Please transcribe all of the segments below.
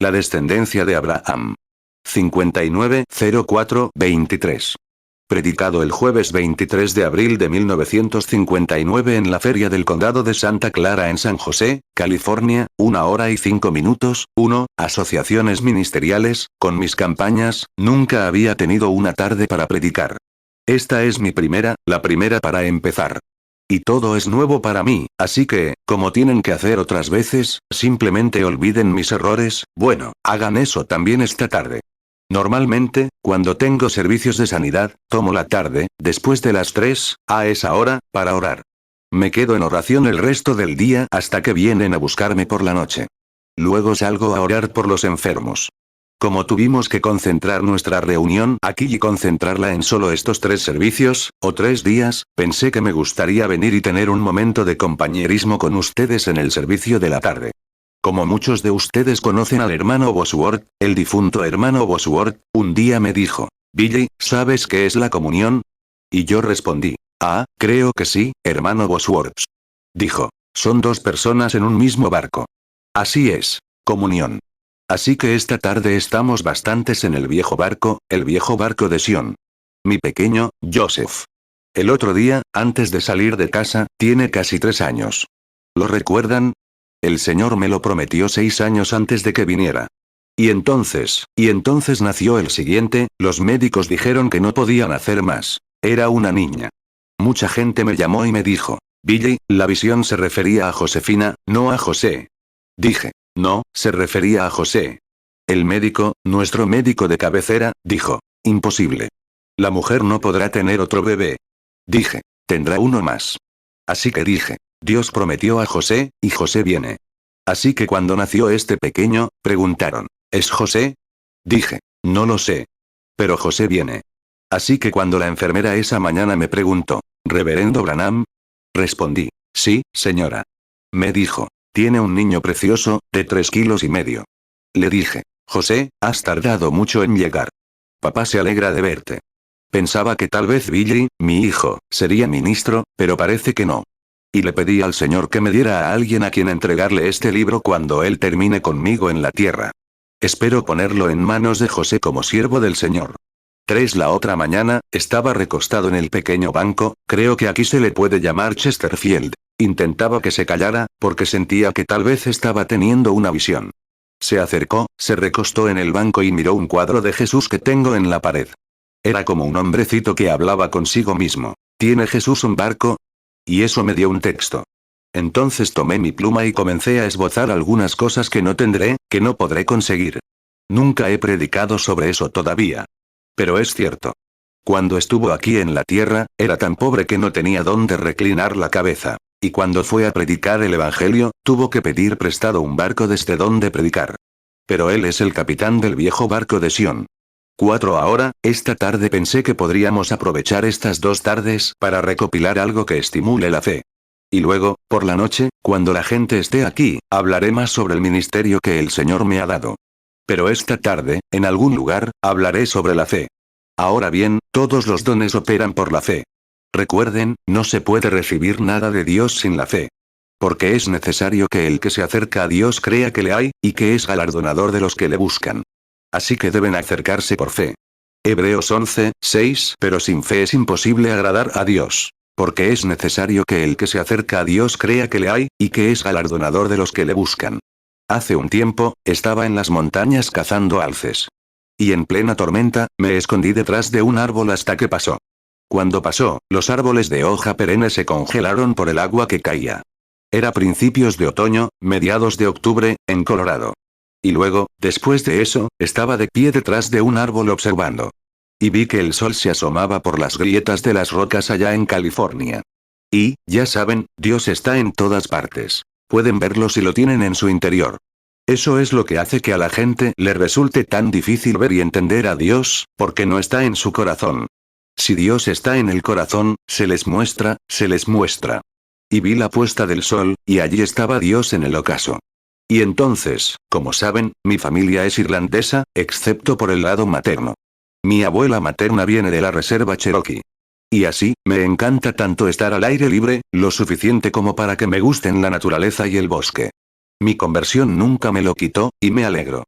La descendencia de Abraham. 5904-23. Predicado el jueves 23 de abril de 1959 en la Feria del Condado de Santa Clara en San José, California, 1 hora y 5 minutos. 1. Asociaciones ministeriales, con mis campañas, nunca había tenido una tarde para predicar. Esta es la primera para empezar. Y todo es nuevo para mí, así que, como tienen que hacer otras veces, simplemente olviden mis errores, bueno, hagan eso también esta tarde. Normalmente, cuando tengo servicios de sanidad, tomo la tarde, después de las 3, a esa hora, para orar. Me quedo en oración el resto del día hasta que vienen a buscarme por la noche. Luego salgo a orar por los enfermos. Como tuvimos que concentrar nuestra reunión aquí y concentrarla en solo estos 3 servicios, o 3 días, pensé que me gustaría venir y tener un momento de compañerismo con ustedes en el servicio de la tarde. Como muchos de ustedes conocen al hermano Bosworth, el difunto hermano Bosworth, un día me dijo, Billy, ¿sabes qué es la comunión? Y yo respondí, creo que sí, hermano Bosworth. Dijo, son 2 personas en un mismo barco. Así es, comunión. Así que esta tarde estamos bastantes en el viejo barco de Sion. Mi pequeño, Joseph. El otro día, antes de salir de casa, tiene casi 3 años. ¿Lo recuerdan? El Señor me lo prometió 6 años antes de que viniera. Y entonces nació el siguiente, los médicos dijeron que no podían hacer más. Era una niña. Mucha gente me llamó y me dijo, Billy, la visión se refería a Josefina, no a José. Dije, no, se refería a José. El médico, nuestro médico de cabecera, dijo, imposible. La mujer no podrá tener otro bebé. Dije, tendrá uno más. Así que dije, Dios prometió a José, y José viene. Así que cuando nació este pequeño, preguntaron, ¿es José? Dije, no lo sé. Pero José viene. Así que cuando la enfermera esa mañana me preguntó, ¿Reverendo Branham? Respondí, sí, señora. Me dijo, tiene un niño precioso, de 3,5 kilos. Le dije, José, has tardado mucho en llegar. Papá se alegra de verte. Pensaba que tal vez Billy, mi hijo, sería ministro, pero parece que no. Y le pedí al Señor que me diera a alguien a quien entregarle este libro cuando él termine conmigo en la tierra. Espero ponerlo en manos de José como siervo del Señor. 3 La otra mañana, estaba recostado en el pequeño banco, creo que aquí se le puede llamar Chesterfield. Intentaba que se callara, porque sentía que tal vez estaba teniendo una visión. Se acercó, se recostó en el banco y miró un cuadro de Jesús que tengo en la pared. Era como un hombrecito que hablaba consigo mismo. ¿Tiene Jesús un barco? Y eso me dio un texto. Entonces tomé mi pluma y comencé a esbozar algunas cosas que no podré conseguir. Nunca he predicado sobre eso todavía. Pero es cierto. Cuando estuvo aquí en la tierra, era tan pobre que no tenía dónde reclinar la cabeza. Y cuando fue a predicar el Evangelio, tuvo que pedir prestado un barco desde donde predicar. Pero él es el capitán del viejo barco de Sion. 4 Ahora, esta tarde pensé que podríamos aprovechar estas 2 tardes para recopilar algo que estimule la fe. Y luego, por la noche, cuando la gente esté aquí, hablaré más sobre el ministerio que el Señor me ha dado. Pero esta tarde, en algún lugar, hablaré sobre la fe. Ahora bien, todos los dones operan por la fe. Recuerden, no se puede recibir nada de Dios sin la fe. Porque es necesario que el que se acerca a Dios crea que le hay, y que es galardonador de los que le buscan. Así que deben acercarse por fe. Hebreos 11:6 Pero sin fe es imposible agradar a Dios. Porque es necesario que el que se acerca a Dios crea que le hay, y que es galardonador de los que le buscan. Hace un tiempo, estaba en las montañas cazando alces. Y en plena tormenta, me escondí detrás de un árbol hasta que pasó. Cuando pasó, los árboles de hoja perenne se congelaron por el agua que caía. Era principios de otoño, mediados de octubre, en Colorado. Y luego, después de eso, estaba de pie detrás de un árbol observando. Y vi que el sol se asomaba por las grietas de las rocas allá en California. Y, ya saben, Dios está en todas partes. Pueden verlo si lo tienen en su interior. Eso es lo que hace que a la gente le resulte tan difícil ver y entender a Dios, porque no está en su corazón. Si Dios está en el corazón, se les muestra. Y vi la puesta del sol, y allí estaba Dios en el ocaso. Y entonces, como saben, mi familia es irlandesa, excepto por el lado materno. Mi abuela materna viene de la reserva Cherokee. Y así, me encanta tanto estar al aire libre, lo suficiente como para que me gusten la naturaleza y el bosque. Mi conversión nunca me lo quitó, y me alegro.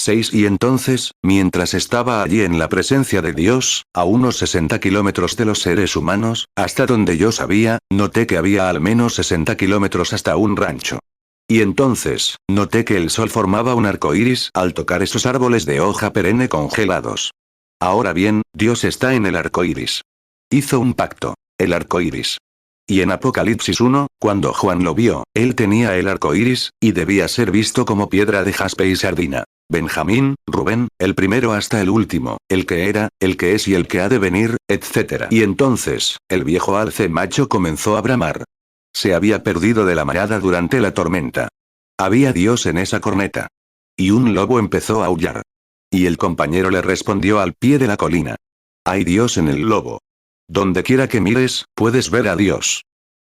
6 Y entonces, mientras estaba allí en la presencia de Dios, a unos 60 kilómetros de los seres humanos, hasta donde yo sabía, noté que había al menos 60 kilómetros hasta un rancho. Y entonces, noté que el sol formaba un arco iris al tocar esos árboles de hoja perenne congelados. Ahora bien, Dios está en el arco iris. Hizo un pacto. El arco iris. Y en Apocalipsis 1, cuando Juan lo vio, él tenía el arco iris, y debía ser visto como piedra de jaspe y sardina. Benjamín, Rubén, el primero hasta el último, el que era, el que es y el que ha de venir, etc. Y entonces, el viejo alce macho comenzó a bramar. Se había perdido de la manada durante la tormenta. Había Dios en esa corneta. Y un lobo empezó a aullar. Y el compañero le respondió al pie de la colina. Hay Dios en el lobo. Donde quiera que mires, puedes ver a Dios.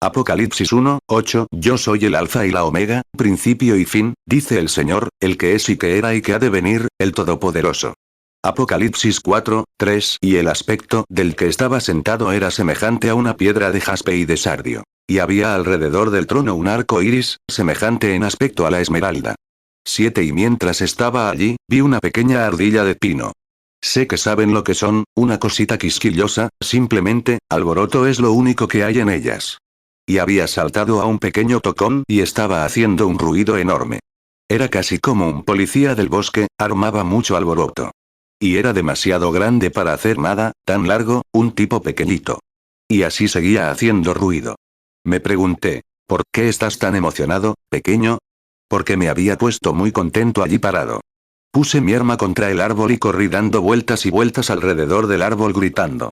Apocalipsis 1, 8 Yo soy el alfa y la omega, principio y fin, dice el Señor, el que es y que era y que ha de venir, el Todopoderoso. Apocalipsis 4, 3 Y el aspecto del que estaba sentado era semejante a una piedra de jaspe y de sardio. Y había alrededor del trono un arco iris, semejante en aspecto a la esmeralda. 7 Y mientras estaba allí, vi una pequeña ardilla de pino. Sé que saben lo que son, una cosita quisquillosa, simplemente, alboroto es lo único que hay en ellas. Y había saltado a un pequeño tocón y estaba haciendo un ruido enorme. Era casi como un policía del bosque, armaba mucho alboroto. Y era demasiado grande para hacer nada, tan largo, un tipo pequeñito. Y así seguía haciendo ruido. Me pregunté, ¿por qué estás tan emocionado, pequeño? Porque me había puesto muy contento allí parado. Puse mi arma contra el árbol y corrí dando vueltas y vueltas alrededor del árbol gritando.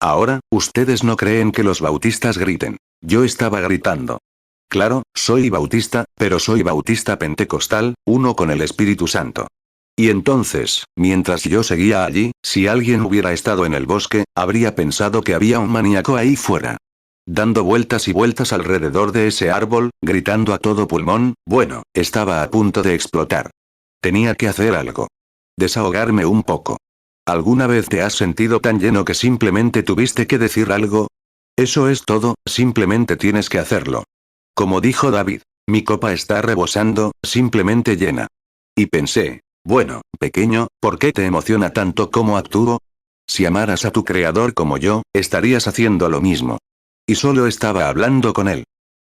Ahora, ustedes no creen que los bautistas griten. Yo estaba gritando. Claro, soy bautista, pero soy bautista pentecostal, uno con el Espíritu Santo. Y entonces, mientras yo seguía allí, si alguien hubiera estado en el bosque, habría pensado que había un maníaco ahí fuera. Dando vueltas y vueltas alrededor de ese árbol, gritando a todo pulmón, bueno, estaba a punto de explotar. Tenía que hacer algo. Desahogarme un poco. ¿Alguna vez te has sentido tan lleno que simplemente tuviste que decir algo? Eso es todo, simplemente tienes que hacerlo. Como dijo David, mi copa está rebosando, simplemente llena. Y pensé, bueno, pequeño, ¿por qué te emociona tanto como actúo? Si amaras a tu creador como yo, estarías haciendo lo mismo. Y solo estaba hablando con él.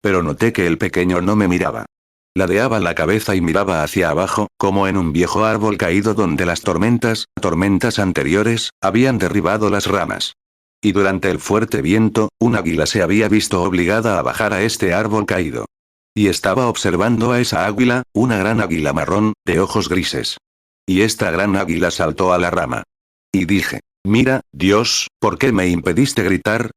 Pero noté que el pequeño no me miraba. Ladeaba la cabeza y miraba hacia abajo, como en un viejo árbol caído donde las tormentas anteriores, habían derribado las ramas. Y durante el fuerte viento, un águila se había visto obligada a bajar a este árbol caído. Y estaba observando a esa águila, una gran águila marrón, de ojos grises. Y esta gran águila saltó a la rama. Y dije, mira, Dios, ¿por qué me impediste gritar?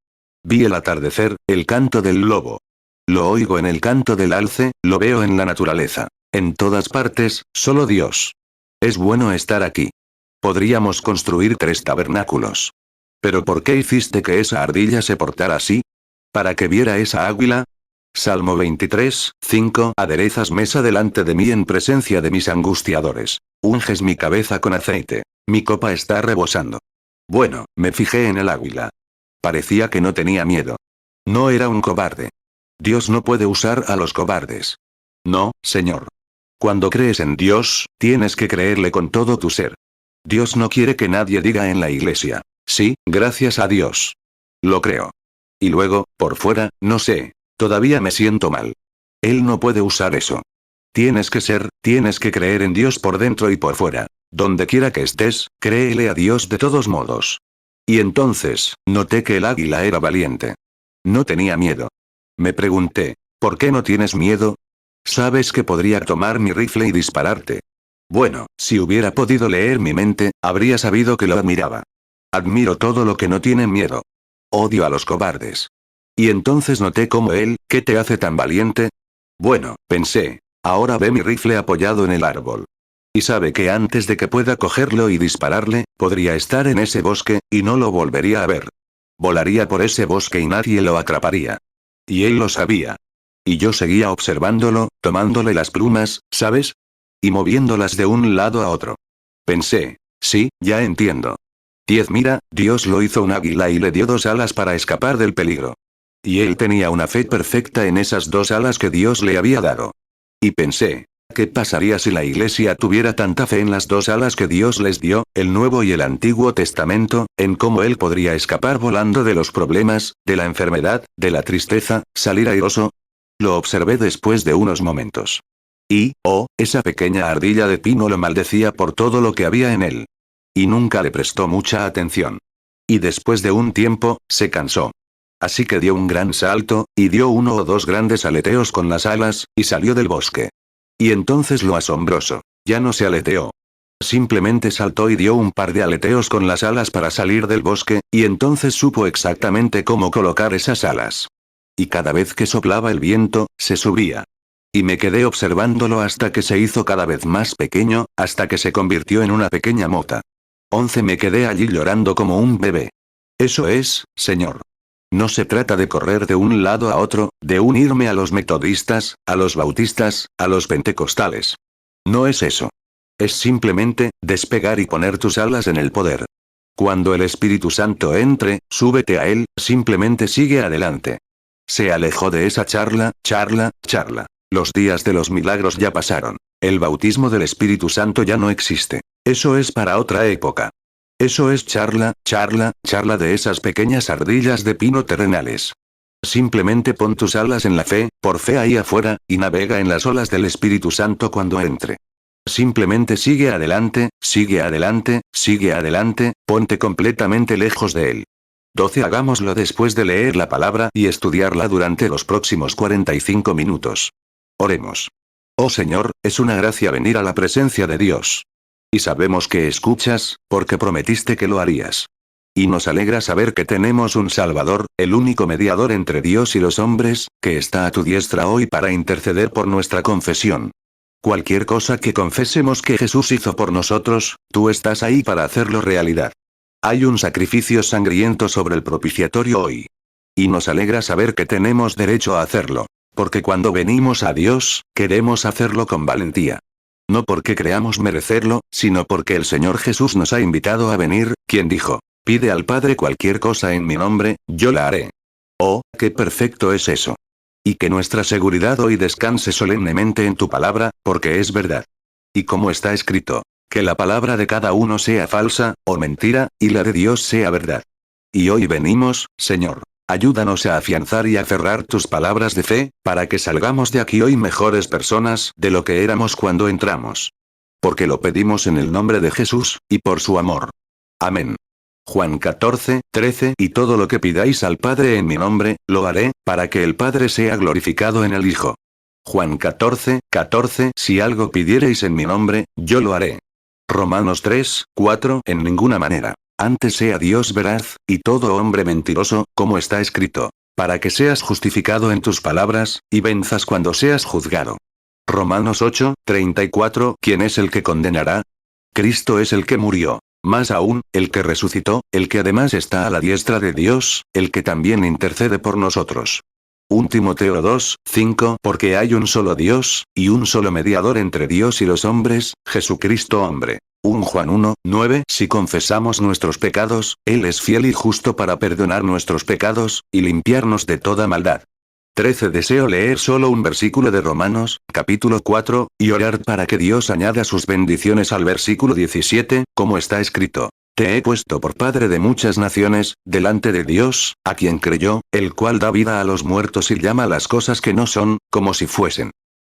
Vi el atardecer, el canto del lobo. Lo oigo en el canto del alce, lo veo en la naturaleza. En todas partes, solo Dios. Es bueno estar aquí. Podríamos construir 3 tabernáculos. ¿Pero por qué hiciste que esa ardilla se portara así? ¿Para que viera esa águila? Salmo 23, 5 Aderezas mesa delante de mí en presencia de mis angustiadores. Unges mi cabeza con aceite. Mi copa está rebosando. Bueno, me fijé en el águila. Parecía que no tenía miedo. No era un cobarde. Dios no puede usar a los cobardes. No, Señor. Cuando crees en Dios, tienes que creerle con todo tu ser. Dios no quiere que nadie diga en la iglesia, sí, gracias a Dios. Lo creo. Y luego, por fuera, no sé, todavía me siento mal. Él no puede usar eso. Tienes que creer en Dios por dentro y por fuera. Donde quiera que estés, créele a Dios de todos modos. Y entonces, noté que el águila era valiente. No tenía miedo. Me pregunté, ¿por qué no tienes miedo? Sabes que podría tomar mi rifle y dispararte. Bueno, si hubiera podido leer mi mente, habría sabido que lo admiraba. Admiro todo lo que no tiene miedo. Odio a los cobardes. Y entonces noté cómo él, ¿qué te hace tan valiente? Bueno, pensé, ahora ve mi rifle apoyado en el árbol. Y sabe que antes de que pueda cogerlo y dispararle, podría estar en ese bosque, y no lo volvería a ver. Volaría por ese bosque y nadie lo atraparía. Y él lo sabía. Y yo seguía observándolo, tomándole las plumas, ¿sabes? Y moviéndolas de un lado a otro. Pensé, sí, ya entiendo. 10 Mira, Dios lo hizo un águila y le dio 2 alas para escapar del peligro. Y él tenía una fe perfecta en esas 2 alas que Dios le había dado. Y pensé, ¿Qué pasaría si la Iglesia tuviera tanta fe en las dos alas que Dios les dio, el Nuevo y el Antiguo Testamento, en cómo Él podría escapar volando de los problemas, de la enfermedad, de la tristeza, salir airoso? Lo observé después de unos momentos. Y, oh, esa pequeña ardilla de pino lo maldecía por todo lo que había en él. Y nunca le prestó mucha atención. Y después de un tiempo, se cansó. Así que dio un gran salto, y dio uno o dos grandes aleteos con las alas, y salió del bosque. Y entonces lo asombroso. Ya no se aleteó. Simplemente saltó y dio un par de aleteos con las alas para salir del bosque, y entonces supo exactamente cómo colocar esas alas. Y cada vez que soplaba el viento, se subía. Y me quedé observándolo hasta que se hizo cada vez más pequeño, hasta que se convirtió en una pequeña mota. 11 Me quedé allí llorando como un bebé. Eso es, Señor. No se trata de correr de un lado a otro, de unirme a los metodistas, a los bautistas, a los pentecostales. No es eso. Es simplemente, despegar y poner tus alas en el poder. Cuando el Espíritu Santo entre, súbete a él, simplemente sigue adelante. Se alejó de esa charla. Los días de los milagros ya pasaron. El bautismo del Espíritu Santo ya no existe. Eso es para otra época. Eso es charla de esas pequeñas ardillas de pino terrenales. Simplemente pon tus alas en la fe, por fe ahí afuera, y navega en las olas del Espíritu Santo cuando entre. Simplemente sigue adelante, ponte completamente lejos de él. 12 Hagámoslo después de leer la palabra y estudiarla durante los próximos 45 minutos. Oremos. Oh Señor, es una gracia venir a la presencia de Dios. Y sabemos que escuchas, porque prometiste que lo harías. Y nos alegra saber que tenemos un Salvador, el único mediador entre Dios y los hombres, que está a tu diestra hoy para interceder por nuestra confesión. Cualquier cosa que confesemos que Jesús hizo por nosotros, tú estás ahí para hacerlo realidad. Hay un sacrificio sangriento sobre el propiciatorio hoy. Y nos alegra saber que tenemos derecho a hacerlo. Porque cuando venimos a Dios, queremos hacerlo con valentía. No porque creamos merecerlo, sino porque el Señor Jesús nos ha invitado a venir, quien dijo, pide al Padre cualquier cosa en mi nombre, yo la haré. Oh, qué perfecto es eso. Y que nuestra seguridad hoy descanse solemnemente en tu palabra, porque es verdad. Y como está escrito, que la palabra de cada uno sea falsa, o mentira, y la de Dios sea verdad. Y hoy venimos, Señor. Ayúdanos a afianzar y aferrar tus palabras de fe, para que salgamos de aquí hoy mejores personas de lo que éramos cuando entramos. Porque lo pedimos en el nombre de Jesús, y por su amor. Amén. Juan 14:13 Y todo lo que pidáis al Padre en mi nombre, lo haré, para que el Padre sea glorificado en el Hijo. Juan 14:14 Si algo pidiereis en mi nombre, yo lo haré. Romanos 3:4 En ninguna manera. Antes sea Dios veraz, y todo hombre mentiroso, como está escrito, para que seas justificado en tus palabras, y venzas cuando seas juzgado. Romanos 8:34 ¿Quién es el que condenará? Cristo es el que murió. Más aún, el que resucitó, el que además está a la diestra de Dios, el que también intercede por nosotros. 1 Timoteo 2:5 Porque hay un solo Dios, y un solo mediador entre Dios y los hombres, Jesucristo hombre. 1 Juan 1:9 Si confesamos nuestros pecados, Él es fiel y justo para perdonar nuestros pecados, y limpiarnos de toda maldad. 13 Deseo leer solo un versículo de Romanos, capítulo 4, y orar para que Dios añada sus bendiciones al versículo 17, como está escrito. Te he puesto por padre de muchas naciones, delante de Dios, a quien creyó, el cual da vida a los muertos y llama las cosas que no son, como si fuesen.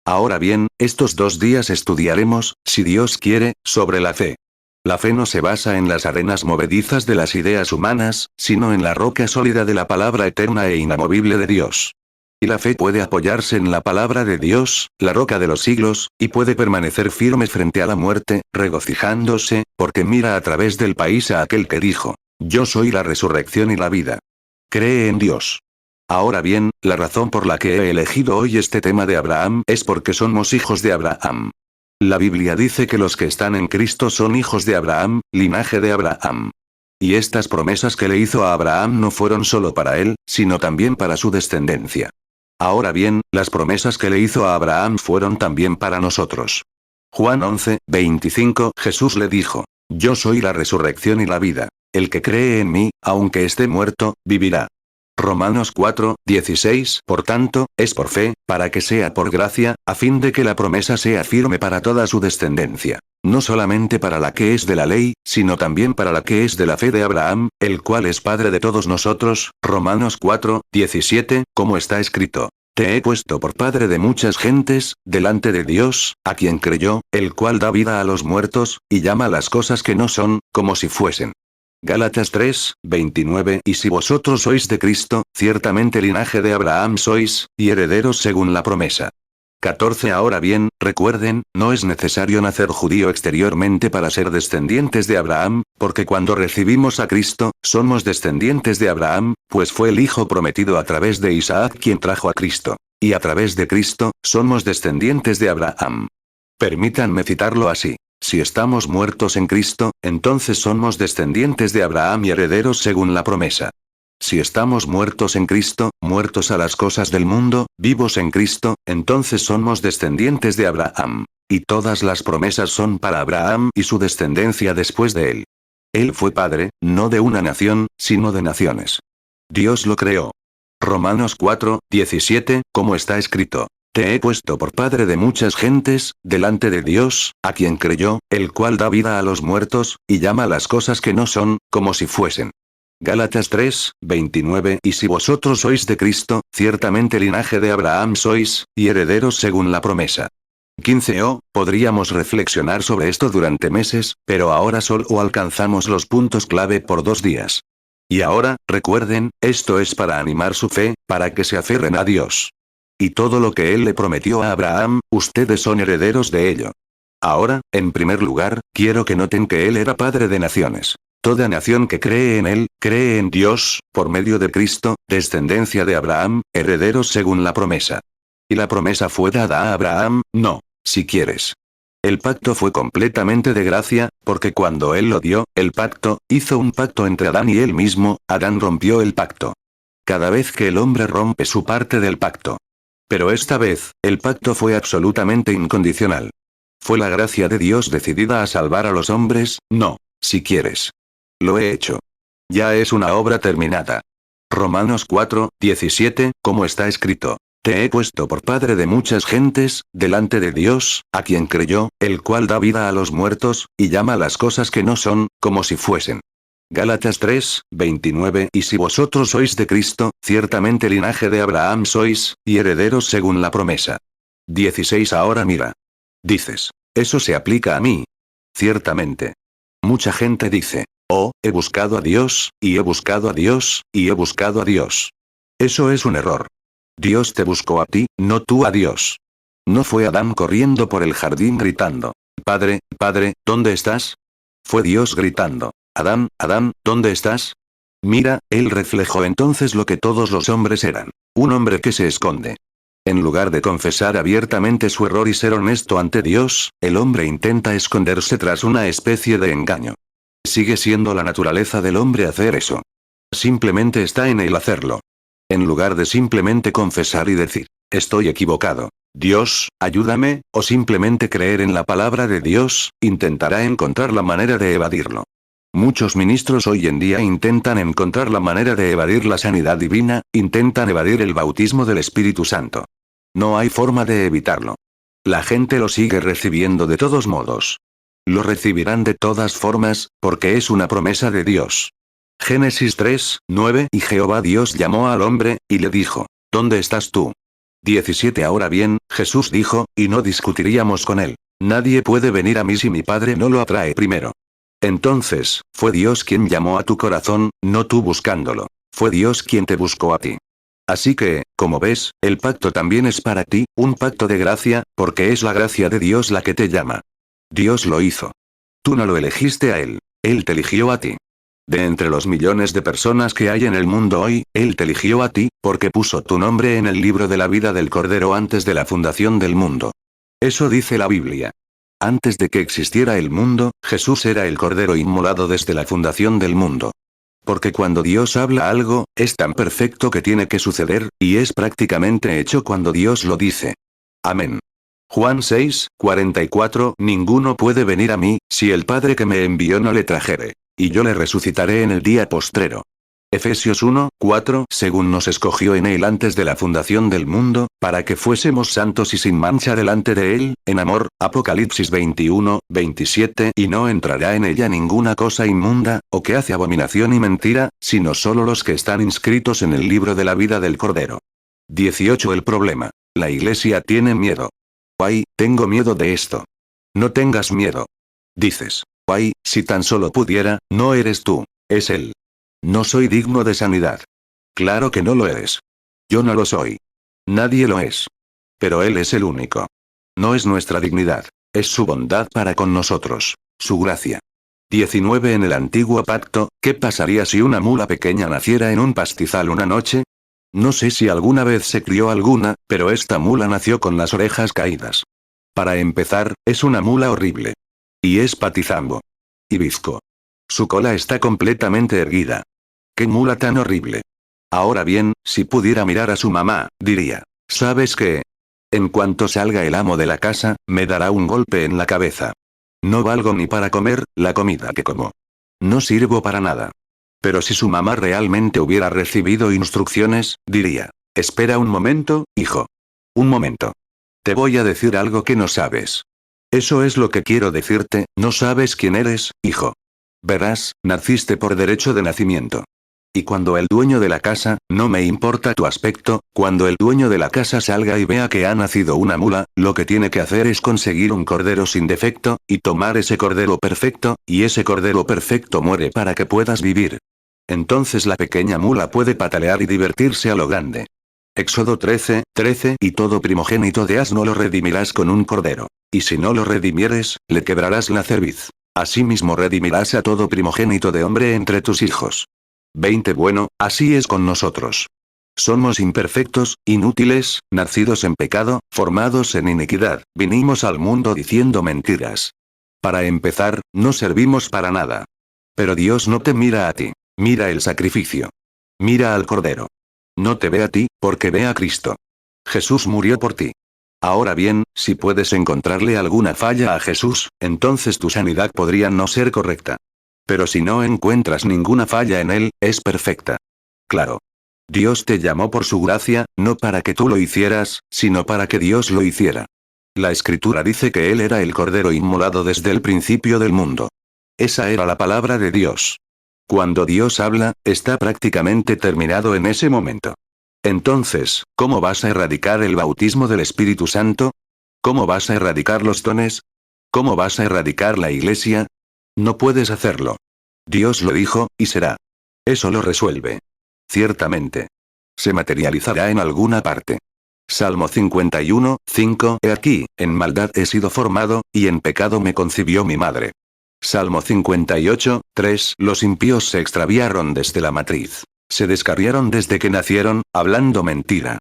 Ahora bien, estos 2 días estudiaremos, si Dios quiere, sobre la fe. La fe no se basa en las arenas movedizas de las ideas humanas, sino en la roca sólida de la palabra eterna e inamovible de Dios. Y la fe puede apoyarse en la palabra de Dios, la roca de los siglos, y puede permanecer firme frente a la muerte, regocijándose, porque mira a través del país a aquel que dijo, yo soy la resurrección y la vida. Cree en Dios. Ahora bien, la razón por la que he elegido hoy este tema de Abraham es porque somos hijos de Abraham. La Biblia dice que los que están en Cristo son hijos de Abraham, linaje de Abraham. Y estas promesas que le hizo a Abraham no fueron solo para él, sino también para su descendencia. Ahora bien, las promesas que le hizo a Abraham fueron también para nosotros. Juan 11:25 Jesús le dijo, yo soy la resurrección y la vida. El que cree en mí, aunque esté muerto, vivirá. Romanos 4:16. Por tanto, es por fe, para que sea por gracia, a fin de que la promesa sea firme para toda su descendencia. No solamente para la que es de la ley, sino también para la que es de la fe de Abraham, el cual es padre de todos nosotros. Romanos 4:17, como está escrito. Te he puesto por padre de muchas gentes, delante de Dios, a quien creyó, el cual da vida a los muertos, y llama las cosas que no son, como si fuesen. Gálatas 3:29. Y si vosotros sois de Cristo, ciertamente linaje de Abraham sois, y herederos según la promesa. 14. Ahora bien, recuerden, no es necesario nacer judío exteriormente para ser descendientes de Abraham, porque cuando recibimos a Cristo, somos descendientes de Abraham, pues fue el Hijo prometido a través de Isaac quien trajo a Cristo. Y a través de Cristo, somos descendientes de Abraham. Permítanme citarlo así. Si estamos muertos en Cristo, entonces somos descendientes de Abraham y herederos según la promesa. Si estamos muertos en Cristo, muertos a las cosas del mundo, vivos en Cristo, entonces somos descendientes de Abraham. Y todas las promesas son para Abraham y su descendencia después de él. Él fue padre, no de una nación, sino de naciones. Dios lo creó. Romanos 4:17, como está escrito. Te he puesto por padre de muchas gentes, delante de Dios, a quien creyó, el cual da vida a los muertos, y llama las cosas que no son, como si fuesen. Gálatas 3:29. Y si vosotros sois de Cristo, ciertamente linaje de Abraham sois, y herederos según la promesa. 15. Podríamos reflexionar sobre esto durante meses, pero ahora solo alcanzamos los puntos clave por 2 días. Y ahora, recuerden, esto es para animar su fe, para que se aferren a Dios. Y todo lo que Él le prometió a Abraham, ustedes son herederos de ello. Ahora, en primer lugar, quiero que noten que Él era padre de naciones. Toda nación que cree en Él, cree en Dios, por medio de Cristo, descendencia de Abraham, herederos según la promesa. ¿Y la promesa fue dada a Abraham? No, si quieres. El pacto fue completamente de gracia, porque cuando Él lo dio, el pacto, hizo un pacto entre Adán y Él mismo, Adán rompió el pacto. Cada vez que el hombre rompe su parte del pacto. Pero esta vez, el pacto fue absolutamente incondicional. ¿Fue la gracia de Dios decidida a salvar a los hombres? No, si quieres. Lo he hecho. Ya es una obra terminada. Romanos 4:17, como está escrito. Te he puesto por padre de muchas gentes, delante de Dios, a quien creyó, el cual da vida a los muertos, y llama las cosas que no son, como si fuesen. Gálatas 3:29. Y si vosotros sois de Cristo, ciertamente linaje de Abraham sois, y herederos según la promesa. 16. Ahora mira. Dices, eso se aplica a mí. Ciertamente. Mucha gente dice, oh, he buscado a Dios, y he buscado a Dios, y he buscado a Dios. Eso es un error. Dios te buscó a ti, no tú a Dios. No fue Adán corriendo por el jardín gritando, Padre, Padre, ¿dónde estás? Fue Dios gritando, Adán, Adán, ¿dónde estás? Mira, él reflejó entonces lo que todos los hombres eran, un hombre que se esconde. En lugar de confesar abiertamente su error y ser honesto ante Dios, el hombre intenta esconderse tras una especie de engaño. Sigue siendo la naturaleza del hombre hacer eso. Simplemente está en él hacerlo. En lugar de simplemente confesar y decir, estoy equivocado, Dios, ayúdame, o simplemente creer en la palabra de Dios, intentará encontrar la manera de evadirlo. Muchos ministros hoy en día intentan encontrar la manera de evadir la sanidad divina, intentan evadir el bautismo del Espíritu Santo. No hay forma de evitarlo. La gente lo sigue recibiendo de todos modos. Lo recibirán de todas formas, porque es una promesa de Dios. Génesis 3:9. Y Jehová Dios llamó al hombre, y le dijo, ¿dónde estás tú? 17. Ahora bien, Jesús dijo, y no discutiríamos con él, nadie puede venir a mí si mi Padre no lo atrae primero. Entonces, fue Dios quien llamó a tu corazón, no tú buscándolo. Fue Dios quien te buscó a ti. Así que, como ves, el pacto también es para ti, un pacto de gracia, porque es la gracia de Dios la que te llama. Dios lo hizo. Tú no lo elegiste a Él, Él te eligió a ti. De entre los millones de personas que hay en el mundo hoy, Él te eligió a ti, porque puso tu nombre en el libro de la vida del Cordero antes de la fundación del mundo. Eso dice la Biblia. Antes de que existiera el mundo, Jesús era el Cordero inmolado desde la fundación del mundo. Porque cuando Dios habla algo, es tan perfecto que tiene que suceder, y es prácticamente hecho cuando Dios lo dice. Amén. Juan 6:44. Ninguno puede venir a mí, si el Padre que me envió no le trajere. Y yo le resucitaré en el día postrero. Efesios 1, 4, según nos escogió en él antes de la fundación del mundo, para que fuésemos santos y sin mancha delante de él, en amor, Apocalipsis 21, 27, y no entrará en ella ninguna cosa inmunda, o que hace abominación y mentira, sino solo los que están inscritos en el libro de la vida del Cordero. 18. El problema. La iglesia tiene miedo. Ay, tengo miedo de esto. No tengas miedo. Dices, ay, si tan solo pudiera, no eres tú, es él. No soy digno de sanidad. Claro que no lo eres. Yo no lo soy. Nadie lo es. Pero Él es el único. No es nuestra dignidad, es su bondad para con nosotros, su gracia. 19. En el antiguo pacto, ¿qué pasaría si una mula pequeña naciera en un pastizal una noche? No sé si alguna vez se crió alguna, pero esta mula nació con las orejas caídas. Para empezar, es una mula horrible. Y es patizambo. Y bizco. Su cola está completamente erguida. ¡Qué mula tan horrible! Ahora bien, si pudiera mirar a su mamá, diría, ¿sabes qué? En cuanto salga el amo de la casa, me dará un golpe en la cabeza. No valgo ni para comer la comida que como. No sirvo para nada. Pero si su mamá realmente hubiera recibido instrucciones, diría, espera un momento, hijo. Un momento. Te voy a decir algo que no sabes. Eso es lo que quiero decirte, no sabes quién eres, hijo. Verás, naciste por derecho de nacimiento. Y cuando el dueño de la casa, no me importa tu aspecto, cuando el dueño de la casa salga y vea que ha nacido una mula, lo que tiene que hacer es conseguir un cordero sin defecto, y tomar ese cordero perfecto, y ese cordero perfecto muere para que puedas vivir. Entonces la pequeña mula puede patalear y divertirse a lo grande. Éxodo 13, 13, y todo primogénito de asno lo redimirás con un cordero. Y si no lo redimieres, le quebrarás la cerviz. Asimismo redimirás a todo primogénito de hombre entre tus hijos. 20. Bueno, así es con nosotros. Somos imperfectos, inútiles, nacidos en pecado, formados en iniquidad, vinimos al mundo diciendo mentiras. Para empezar, no servimos para nada. Pero Dios no te mira a ti, mira el sacrificio. Mira al Cordero. No te ve a ti, porque ve a Cristo. Jesús murió por ti. Ahora bien, si puedes encontrarle alguna falla a Jesús, entonces tu sanidad podría no ser correcta. Pero si no encuentras ninguna falla en él, es perfecta. Claro. Dios te llamó por su gracia, no para que tú lo hicieras, sino para que Dios lo hiciera. La Escritura dice que Él era el Cordero inmolado desde el principio del mundo. Esa era la palabra de Dios. Cuando Dios habla, está prácticamente terminado en ese momento. Entonces, ¿cómo vas a erradicar el bautismo del Espíritu Santo? ¿Cómo vas a erradicar los dones? ¿Cómo vas a erradicar la iglesia? No puedes hacerlo. Dios lo dijo, y será. Eso lo resuelve. Ciertamente. Se materializará en alguna parte. Salmo 51, 5. He aquí, en maldad he sido formado, y en pecado me concibió mi madre. Salmo 58, 3. Los impíos se extraviaron desde la matriz. Se descarriaron desde que nacieron, hablando mentira.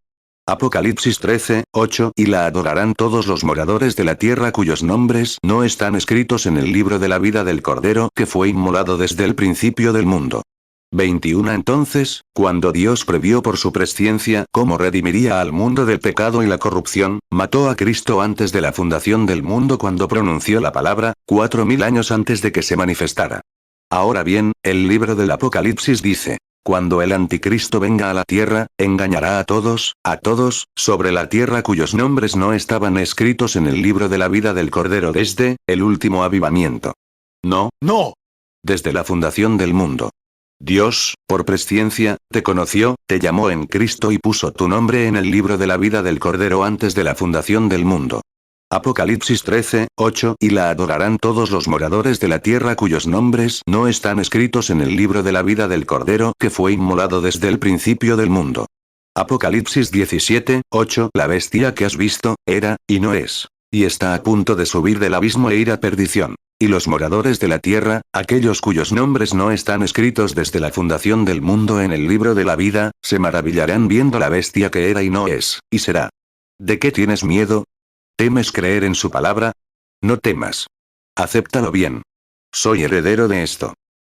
Apocalipsis 13, 8. Y la adorarán todos los moradores de la tierra cuyos nombres no están escritos en el libro de la vida del Cordero que fue inmolado desde el principio del mundo. 21. Entonces, cuando Dios previó por su presciencia cómo redimiría al mundo del pecado y la corrupción, mató a Cristo antes de la fundación del mundo cuando pronunció la palabra, 4000 años antes de que se manifestara. Ahora bien, el libro del Apocalipsis dice, cuando el anticristo venga a la tierra, engañará a todos, sobre la tierra cuyos nombres no estaban escritos en el libro de la vida del Cordero desde, el último avivamiento. No, no. Desde la fundación del mundo. Dios, por presciencia, te conoció, te llamó en Cristo y puso tu nombre en el libro de la vida del Cordero antes de la fundación del mundo. Apocalipsis 13, 8. Y la adorarán todos los moradores de la tierra cuyos nombres no están escritos en el libro de la vida del Cordero que fue inmolado desde el principio del mundo. Apocalipsis 17, 8. La bestia que has visto, era, y no es. Y está a punto de subir del abismo e ir a perdición. Y los moradores de la tierra, aquellos cuyos nombres no están escritos desde la fundación del mundo en el libro de la vida, se maravillarán viendo la bestia que era y no es, y será. ¿De qué tienes miedo? ¿Temes creer en su palabra? No temas. Acéptalo bien. Soy heredero de esto.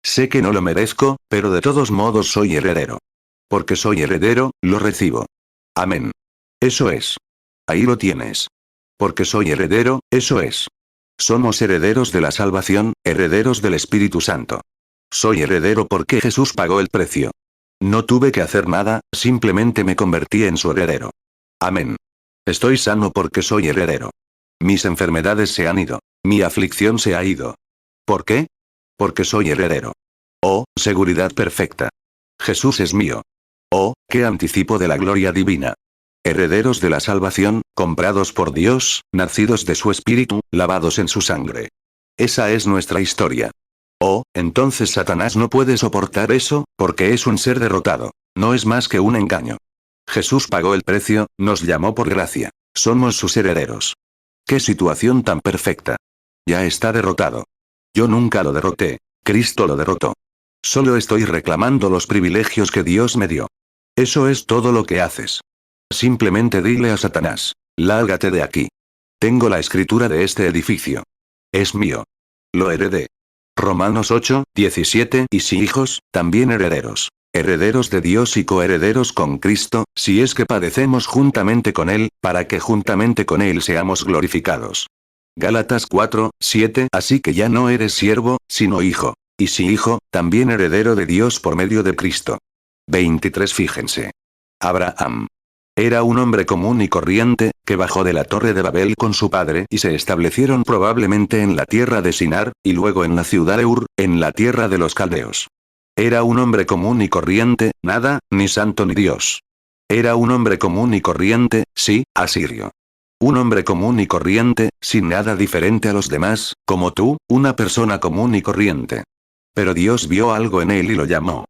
Sé que no lo merezco, pero de todos modos soy heredero. Porque soy heredero, lo recibo. Amén. Eso es. Ahí lo tienes. Porque soy heredero, eso es. Somos herederos de la salvación, herederos del Espíritu Santo. Soy heredero porque Jesús pagó el precio. No tuve que hacer nada, simplemente me convertí en su heredero. Amén. Estoy sano porque soy heredero. Mis enfermedades se han ido. Mi aflicción se ha ido. ¿Por qué? Porque soy heredero. Oh, seguridad perfecta. Jesús es mío. Oh, qué anticipo de la gloria divina. Herederos de la salvación, comprados por Dios, nacidos de su espíritu, lavados en su sangre. Esa es nuestra historia. Oh, entonces Satanás no puede soportar eso, porque es un ser derrotado. No es más que un engaño. Jesús pagó el precio, nos llamó por gracia. Somos sus herederos. ¡Qué situación tan perfecta! Ya está derrotado. Yo nunca lo derroté. Cristo lo derrotó. Solo estoy reclamando los privilegios que Dios me dio. Eso es todo lo que haces. Simplemente dile a Satanás: lárgate de aquí. Tengo la escritura de este edificio. Es mío. Lo heredé. Romanos 8, 17 y si hijos, también herederos. Herederos de Dios y coherederos con Cristo, si es que padecemos juntamente con Él, para que juntamente con Él seamos glorificados. Gálatas 4, 7 Así que ya no eres siervo, sino hijo. Y si hijo, también heredero de Dios por medio de Cristo. 23 Fíjense. Abraham. Era un hombre común y corriente, que bajó de la torre de Babel con su padre y se establecieron probablemente en la tierra de Sinar, y luego en la ciudad de Ur, en la tierra de los caldeos. Era un hombre común y corriente, nada, ni santo ni Dios. Era un hombre común y corriente, sí, asirio. Un hombre común y corriente, sin nada diferente a los demás, como tú, una persona común y corriente. Pero Dios vio algo en él y lo llamó.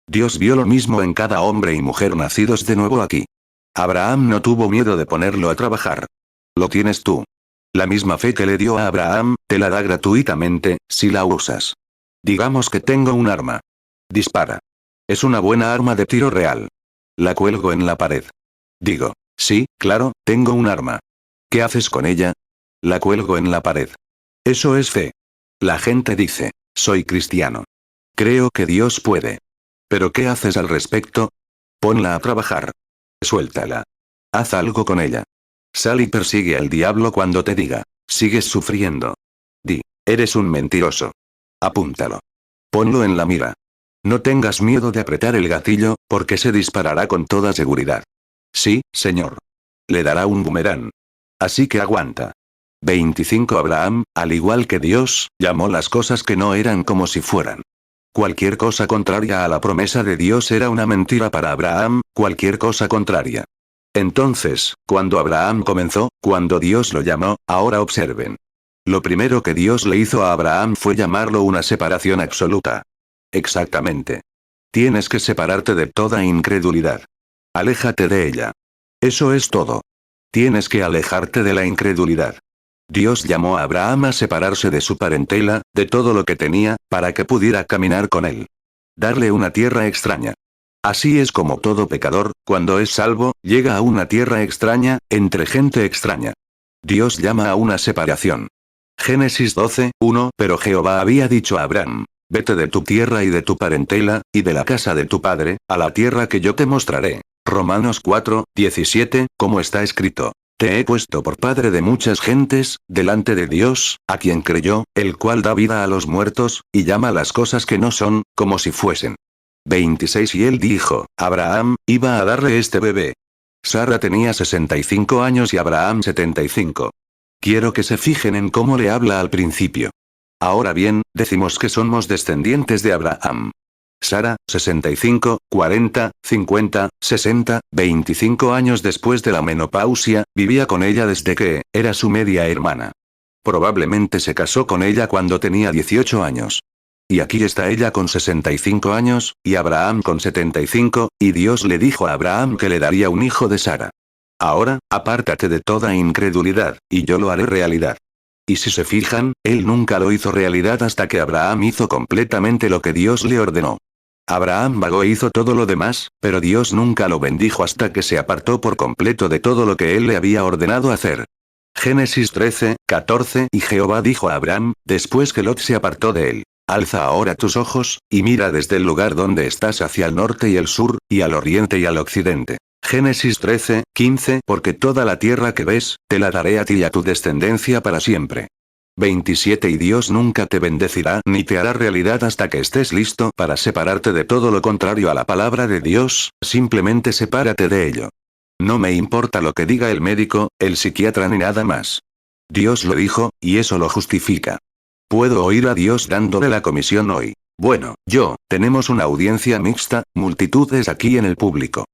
Dios vio lo mismo en cada hombre y mujer nacidos de nuevo aquí. Abraham no tuvo miedo de ponerlo a trabajar. Lo tienes tú. La misma fe que le dio a Abraham, te la da gratuitamente, si la usas. Digamos que tengo un arma. Dispara. Es una buena arma de tiro real. La cuelgo en la pared. Digo, sí, claro, tengo un arma. ¿Qué haces con ella? La cuelgo en la pared. Eso es fe. La gente dice, soy cristiano. Creo que Dios puede. ¿Pero qué haces al respecto? Ponla a trabajar. Suéltala. Haz algo con ella. Sal y persigue al diablo cuando te diga, sigues sufriendo. Di, eres un mentiroso. Apúntalo. Ponlo en la mira. No tengas miedo de apretar el gatillo, porque se disparará con toda seguridad. Sí, señor. Le dará un boomerang. Así que aguanta. 25 Abraham, al igual que Dios, llamó las cosas que no eran como si fueran. Cualquier cosa contraria a la promesa de Dios era una mentira para Abraham, cualquier cosa contraria. Entonces, cuando Abraham comenzó, cuando Dios lo llamó, ahora observen. Lo primero que Dios le hizo a Abraham fue llamarlo una separación absoluta. Exactamente. Tienes que separarte de toda incredulidad. Aléjate de ella. Eso es todo. Tienes que alejarte de la incredulidad. Dios llamó a Abraham a separarse de su parentela, de todo lo que tenía, para que pudiera caminar con él. Darle una tierra extraña. Así es como todo pecador, cuando es salvo, llega a una tierra extraña, entre gente extraña. Dios llama a una separación. Génesis 12, 1 Pero Jehová había dicho a Abraham, vete de tu tierra y de tu parentela, y de la casa de tu padre, a la tierra que yo te mostraré. Romanos 4, 17, como está escrito. Te he puesto por padre de muchas gentes, delante de Dios, a quien creyó, el cual da vida a los muertos, y llama las cosas que no son, como si fuesen. 26 Y él dijo, Abraham, iba a darle este bebé. Sara tenía 65 años y Abraham 75. Quiero que se fijen en cómo le habla al principio. Ahora bien, decimos que somos descendientes de Abraham. Sara, 65, 40, 50, 60, 25 años después de la menopausia, vivía con ella desde que era su media hermana. Probablemente se casó con ella cuando tenía 18 años. Y aquí está ella con 65 años, y Abraham con 75, y Dios le dijo a Abraham que le daría un hijo de Sara. Ahora, apártate de toda incredulidad, y yo lo haré realidad. Y si se fijan, él nunca lo hizo realidad hasta que Abraham hizo completamente lo que Dios le ordenó. Abraham vagó e hizo todo lo demás, pero Dios nunca lo bendijo hasta que se apartó por completo de todo lo que él le había ordenado hacer. Génesis 13, 14 Y Jehová dijo a Abraham, después que Lot se apartó de él, alza ahora tus ojos, y mira desde el lugar donde estás hacia el norte y el sur, y al oriente y al occidente. Génesis 13, 15 Porque toda la tierra que ves, te la daré a ti y a tu descendencia para siempre. 27 Y Dios nunca te bendecirá ni te hará realidad hasta que estés listo para separarte de todo lo contrario a la palabra de Dios, simplemente sepárate de ello. No me importa lo que diga el médico, el psiquiatra ni nada más. Dios lo dijo, y eso lo justifica. Puedo oír a Dios dándole la comisión hoy. Bueno, tenemos una audiencia mixta, multitudes aquí en el público.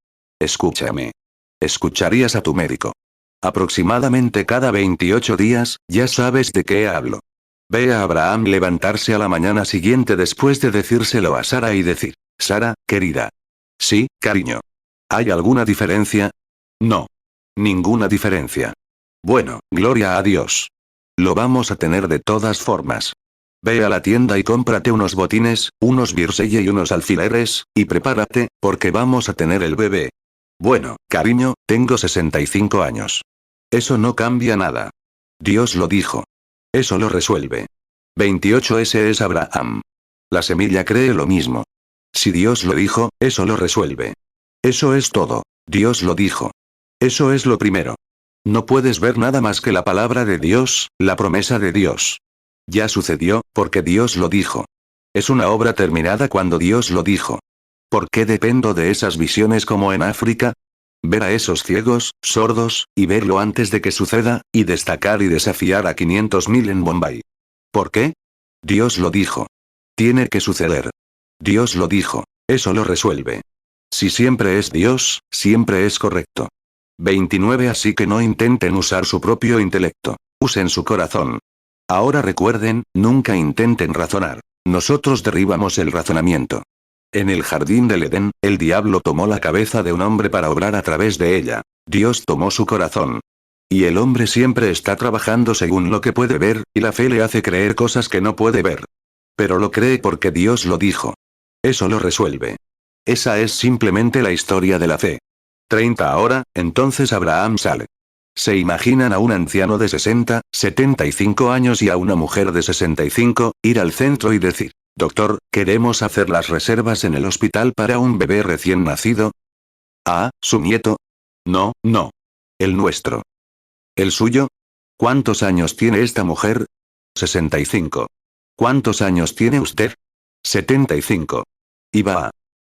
Escúchame. Escucharías a tu médico. Aproximadamente cada 28 días, ya sabes de qué hablo. Ve a Abraham levantarse a la mañana siguiente después de decírselo a Sara y decir, Sara, querida. Sí, cariño. ¿Hay alguna diferencia? No. Ninguna diferencia. Bueno, gloria a Dios. Lo vamos a tener de todas formas. Ve a la tienda y cómprate unos botines, unos birselle y unos alfileres, y prepárate, porque vamos a tener el bebé. Bueno, cariño, tengo 65 años. Eso no cambia nada. Dios lo dijo. Eso lo resuelve. 28 Ese es Abraham. La semilla cree lo mismo. Si Dios lo dijo, eso lo resuelve. Eso es todo. Dios lo dijo. Eso es lo primero. No puedes ver nada más que la palabra de Dios, la promesa de Dios. Ya sucedió, porque Dios lo dijo. Es una obra terminada cuando Dios lo dijo. ¿Por qué dependo de esas visiones como en África? Ver a esos ciegos, sordos, y verlo antes de que suceda, y destacar y desafiar a 500.000 en Bombay. ¿Por qué? Dios lo dijo. Tiene que suceder. Dios lo dijo. Eso lo resuelve. Si siempre es Dios, siempre es correcto. 29 Así que no intenten usar su propio intelecto. Usen su corazón. Ahora recuerden, nunca intenten razonar. Nosotros derribamos el razonamiento. En el jardín del Edén, el diablo tomó la cabeza de un hombre para obrar a través de ella. Dios tomó su corazón. Y el hombre siempre está trabajando según lo que puede ver, y la fe le hace creer cosas que no puede ver. Pero lo cree porque Dios lo dijo. Eso lo resuelve. Esa es simplemente la historia de la fe. 30 Ahora, entonces Abraham sale. ¿Se imaginan a un anciano de 60, 75 años y a una mujer de 65, ir al centro y decir, doctor, queremos hacer las reservas en el hospital para un bebé recién nacido? Ah, ¿su nieto? No, no. El nuestro. ¿El suyo? ¿Cuántos años tiene esta mujer? 65. ¿Cuántos años tiene usted? 75. Y va a...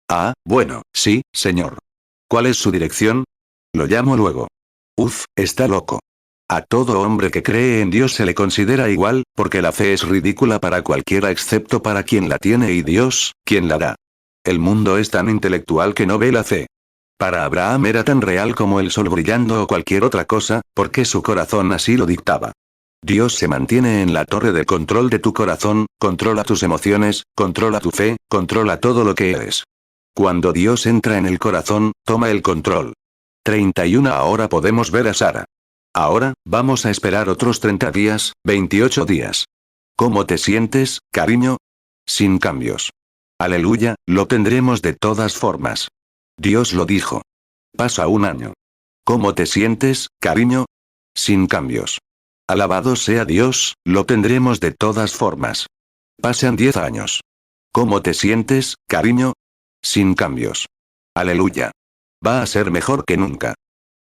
Ah, bueno, sí, señor. ¿Cuál es su dirección? Lo llamo luego. Uf, está loco. A todo hombre que cree en Dios se le considera igual, porque la fe es ridícula para cualquiera excepto para quien la tiene y Dios, quien la da. El mundo es tan intelectual que no ve la fe. Para Abraham era tan real como el sol brillando o cualquier otra cosa, porque su corazón así lo dictaba. Dios se mantiene en la torre de control de tu corazón, controla tus emociones, controla tu fe, controla todo lo que eres. Cuando Dios entra en el corazón, toma el control. 31 Ahora podemos ver a Sara. Ahora, vamos a esperar otros 30 días, 28 días. ¿Cómo te sientes, cariño? Sin cambios. Aleluya, lo tendremos de todas formas. Dios lo dijo. Pasa un año. ¿Cómo te sientes, cariño? Sin cambios. Alabado sea Dios, lo tendremos de todas formas. Pasan 10 años. ¿Cómo te sientes, cariño? Sin cambios. Aleluya. Va a ser mejor que nunca.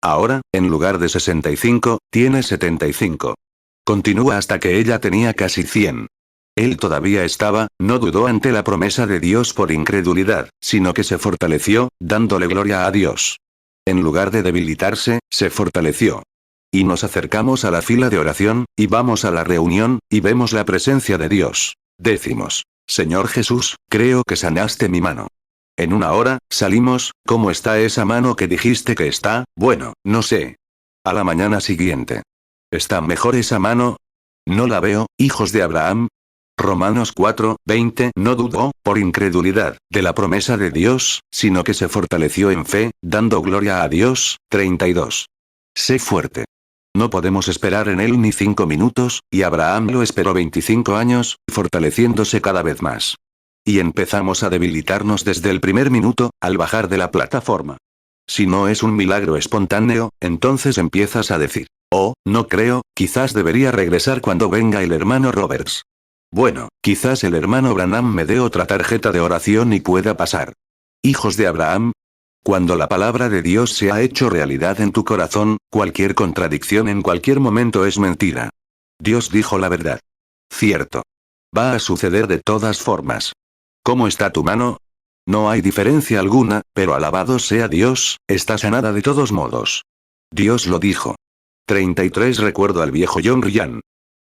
Ahora, en lugar de 65, tiene 75. Continúa hasta que ella tenía casi 100. Él todavía estaba, no dudó ante la promesa de Dios por incredulidad, sino que se fortaleció, dándole gloria a Dios. En lugar de debilitarse, se fortaleció. Y nos acercamos a la fila de oración, y vamos a la reunión, y vemos la presencia de Dios. Decimos, Señor Jesús, creo que sanaste mi mano. En una hora, salimos, ¿cómo está esa mano que dijiste que está? Bueno, no sé. A la mañana siguiente. ¿Está mejor esa mano? No la veo, hijos de Abraham. Romanos 4, 20 No dudó, por incredulidad, de la promesa de Dios, sino que se fortaleció en fe, dando gloria a Dios. 32. Sé fuerte. No podemos esperar en él ni 5 minutos, y Abraham lo esperó 25 años, fortaleciéndose cada vez más. Y empezamos a debilitarnos desde el primer minuto, al bajar de la plataforma. Si no es un milagro espontáneo, entonces empiezas a decir, oh, no creo, quizás debería regresar cuando venga el hermano Roberts. Bueno, quizás el hermano Branham me dé otra tarjeta de oración y pueda pasar. Hijos de Abraham. Cuando la palabra de Dios se ha hecho realidad en tu corazón, cualquier contradicción en cualquier momento es mentira. Dios dijo la verdad. Cierto. Va a suceder de todas formas. ¿Cómo está tu mano? No hay diferencia alguna, pero alabado sea Dios, está sanada de todos modos. Dios lo dijo. 33 Recuerdo al viejo John Ryan.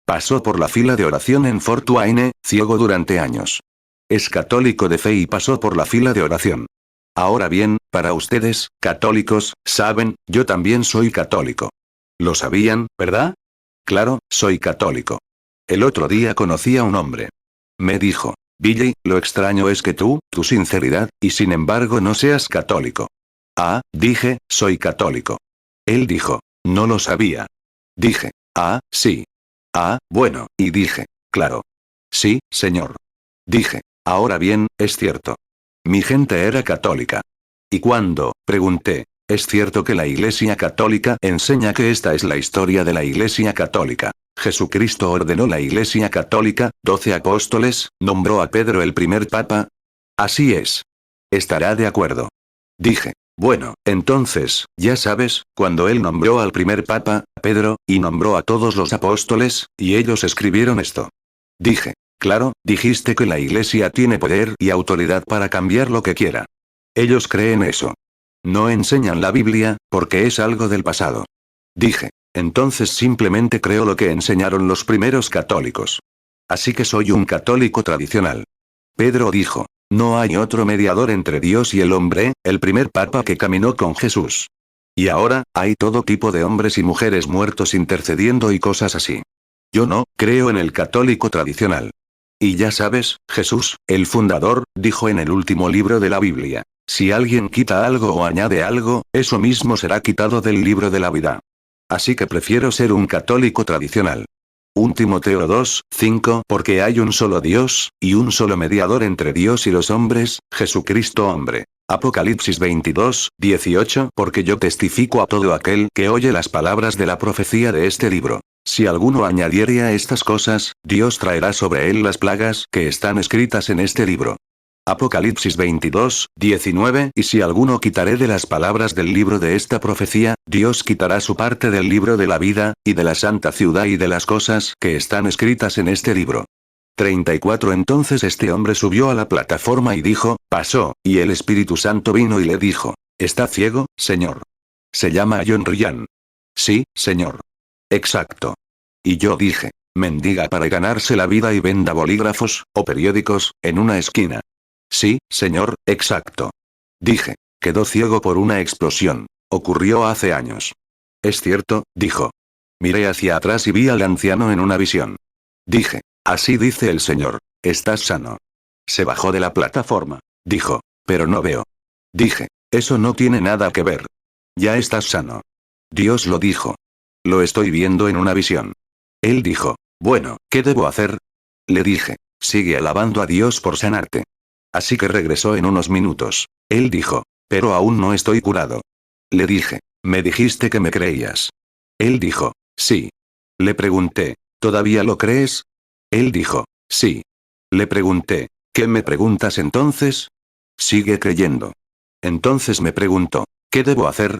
Pasó por la fila de oración en Fort Wayne, ciego durante años. Es católico de fe y pasó por la fila de oración. Ahora bien, para ustedes, católicos, saben, yo también soy católico. ¿Lo sabían, verdad? Claro, soy católico. El otro día conocí a un hombre. Me dijo, Billy, lo extraño es que tu sinceridad, y sin embargo no seas católico. Ah, dije, soy católico. Él dijo, no lo sabía. Dije, ah, sí. Ah, bueno, y dije, claro. Sí, señor. Dije, ahora bien, es cierto. Mi gente era católica. ¿Y cuándo? Pregunté. Es cierto que la Iglesia Católica enseña que esta es la historia de la Iglesia Católica. Jesucristo ordenó la Iglesia Católica, 12 apóstoles, nombró a Pedro el primer papa. Así es. Estará de acuerdo. Dije, bueno, entonces, ya sabes, cuando él nombró al primer papa, Pedro, y nombró a todos los apóstoles, y ellos escribieron esto. Dije, claro, dijiste que la Iglesia tiene poder y autoridad para cambiar lo que quiera. Ellos creen eso. No enseñan la Biblia, porque es algo del pasado. Dije, entonces simplemente creo lo que enseñaron los primeros católicos. Así que soy un católico tradicional. Pedro dijo, no hay otro mediador entre Dios y el hombre, el primer papa que caminó con Jesús. Y ahora, hay todo tipo de hombres y mujeres muertos intercediendo y cosas así. Yo no, creo en el católico tradicional. Y ya sabes, Jesús, el fundador, dijo en el último libro de la Biblia, si alguien quita algo o añade algo, eso mismo será quitado del libro de la vida. Así que prefiero ser un católico tradicional. 1 Timoteo 2, 5 Porque hay un solo Dios, y un solo mediador entre Dios y los hombres, Jesucristo hombre. Apocalipsis 22, 18 Porque yo testifico a todo aquel que oye las palabras de la profecía de este libro. Si alguno añadiere a estas cosas, Dios traerá sobre él las plagas que están escritas en este libro. Apocalipsis 22, 19 Y si alguno quitaré de las palabras del libro de esta profecía, Dios quitará su parte del libro de la vida, y de la santa ciudad y de las cosas que están escritas en este libro. 34 Entonces este hombre subió a la plataforma y dijo, pasó, y el Espíritu Santo vino y le dijo, ¿está ciego, señor? Se llama John Ryan. Sí, señor. Exacto. Y yo dije, mendiga para ganarse la vida y venda bolígrafos, o periódicos, en una esquina. Sí, señor, exacto. Dije, quedó ciego por una explosión. Ocurrió hace años. Es cierto, dijo. Miré hacia atrás y vi al anciano en una visión. Dije, así dice el Señor, estás sano. Se bajó de la plataforma. Dijo, pero no veo. Dije, eso no tiene nada que ver. Ya estás sano. Dios lo dijo. Lo estoy viendo en una visión. Él dijo, bueno, ¿qué debo hacer? Le dije, sigue alabando a Dios por sanarte. Así que regresó en unos minutos. Él dijo, pero aún no estoy curado. Le dije, me dijiste que me creías. Él dijo, sí. Le pregunté, ¿todavía lo crees? Él dijo, sí. Le pregunté, ¿qué me preguntas entonces? Sigue creyendo. Entonces me preguntó, ¿qué debo hacer?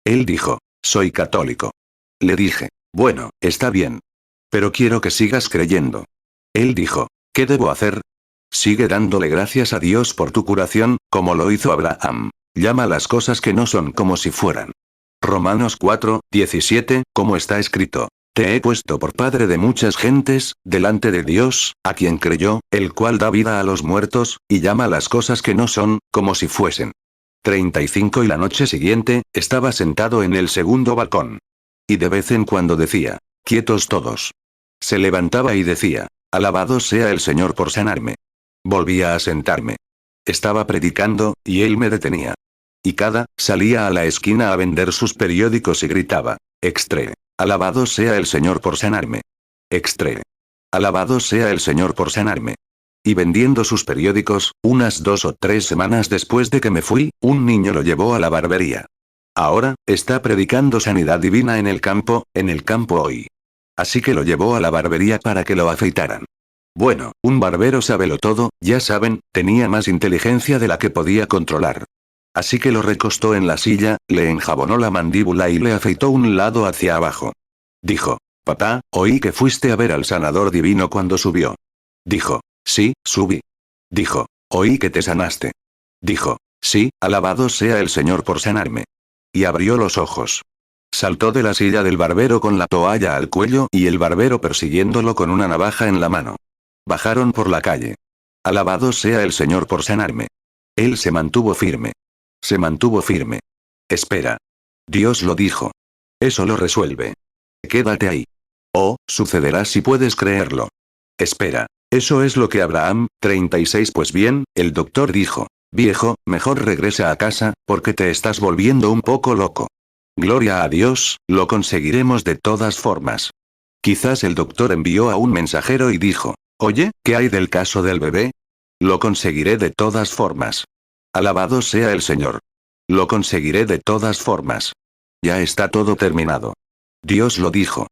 Él dijo, soy católico. Le dije, bueno, está bien. Pero quiero que sigas creyendo. Él dijo, ¿qué debo hacer? Sigue dándole gracias a Dios por tu curación, como lo hizo Abraham. Llama las cosas que no son como si fueran. Romanos 4, 17, como está escrito. Te he puesto por padre de muchas gentes, delante de Dios, a quien creyó, el cual da vida a los muertos, y llama las cosas que no son, como si fuesen. 35 Y la noche siguiente, estaba sentado en el segundo balcón. Y de vez en cuando decía, quietos todos. Se levantaba y decía, alabado sea el Señor por sanarme. Volvía a sentarme. Estaba predicando, y él me detenía. Y salía a la esquina a vender sus periódicos y gritaba, extre. Alabado sea el Señor por sanarme. Extre. Alabado sea el Señor por sanarme. Y vendiendo sus periódicos, unas 2 o 3 semanas después de que me fui, un niño lo llevó a la barbería. Ahora, está predicando sanidad divina en el campo hoy. Así que lo llevó a la barbería para que lo afeitaran. Bueno, un barbero sábelo todo, ya saben, tenía más inteligencia de la que podía controlar. Así que lo recostó en la silla, le enjabonó la mandíbula y le afeitó un lado hacia abajo. Dijo, Papá, oí que fuiste a ver al sanador divino cuando subió. Dijo, sí, subí. Dijo, oí que te sanaste. Dijo, sí, alabado sea el Señor por sanarme. Y abrió los ojos. Saltó de la silla del barbero con la toalla al cuello y el barbero persiguiéndolo con una navaja en la mano. Bajaron por la calle. Alabado sea el Señor por sanarme. Él se mantuvo firme. Se mantuvo firme. Espera. Dios lo dijo. Eso lo resuelve. Quédate ahí. Oh, sucederá si puedes creerlo. Espera. Eso es lo que Abraham, 36. Pues bien, el doctor dijo. Viejo, mejor regresa a casa, porque te estás volviendo un poco loco. Gloria a Dios, lo conseguiremos de todas formas. Quizás el doctor envió a un mensajero y dijo, oye, ¿qué hay del caso del bebé? Lo conseguiré de todas formas. Alabado sea el Señor. Lo conseguiré de todas formas. Ya está todo terminado. Dios lo dijo.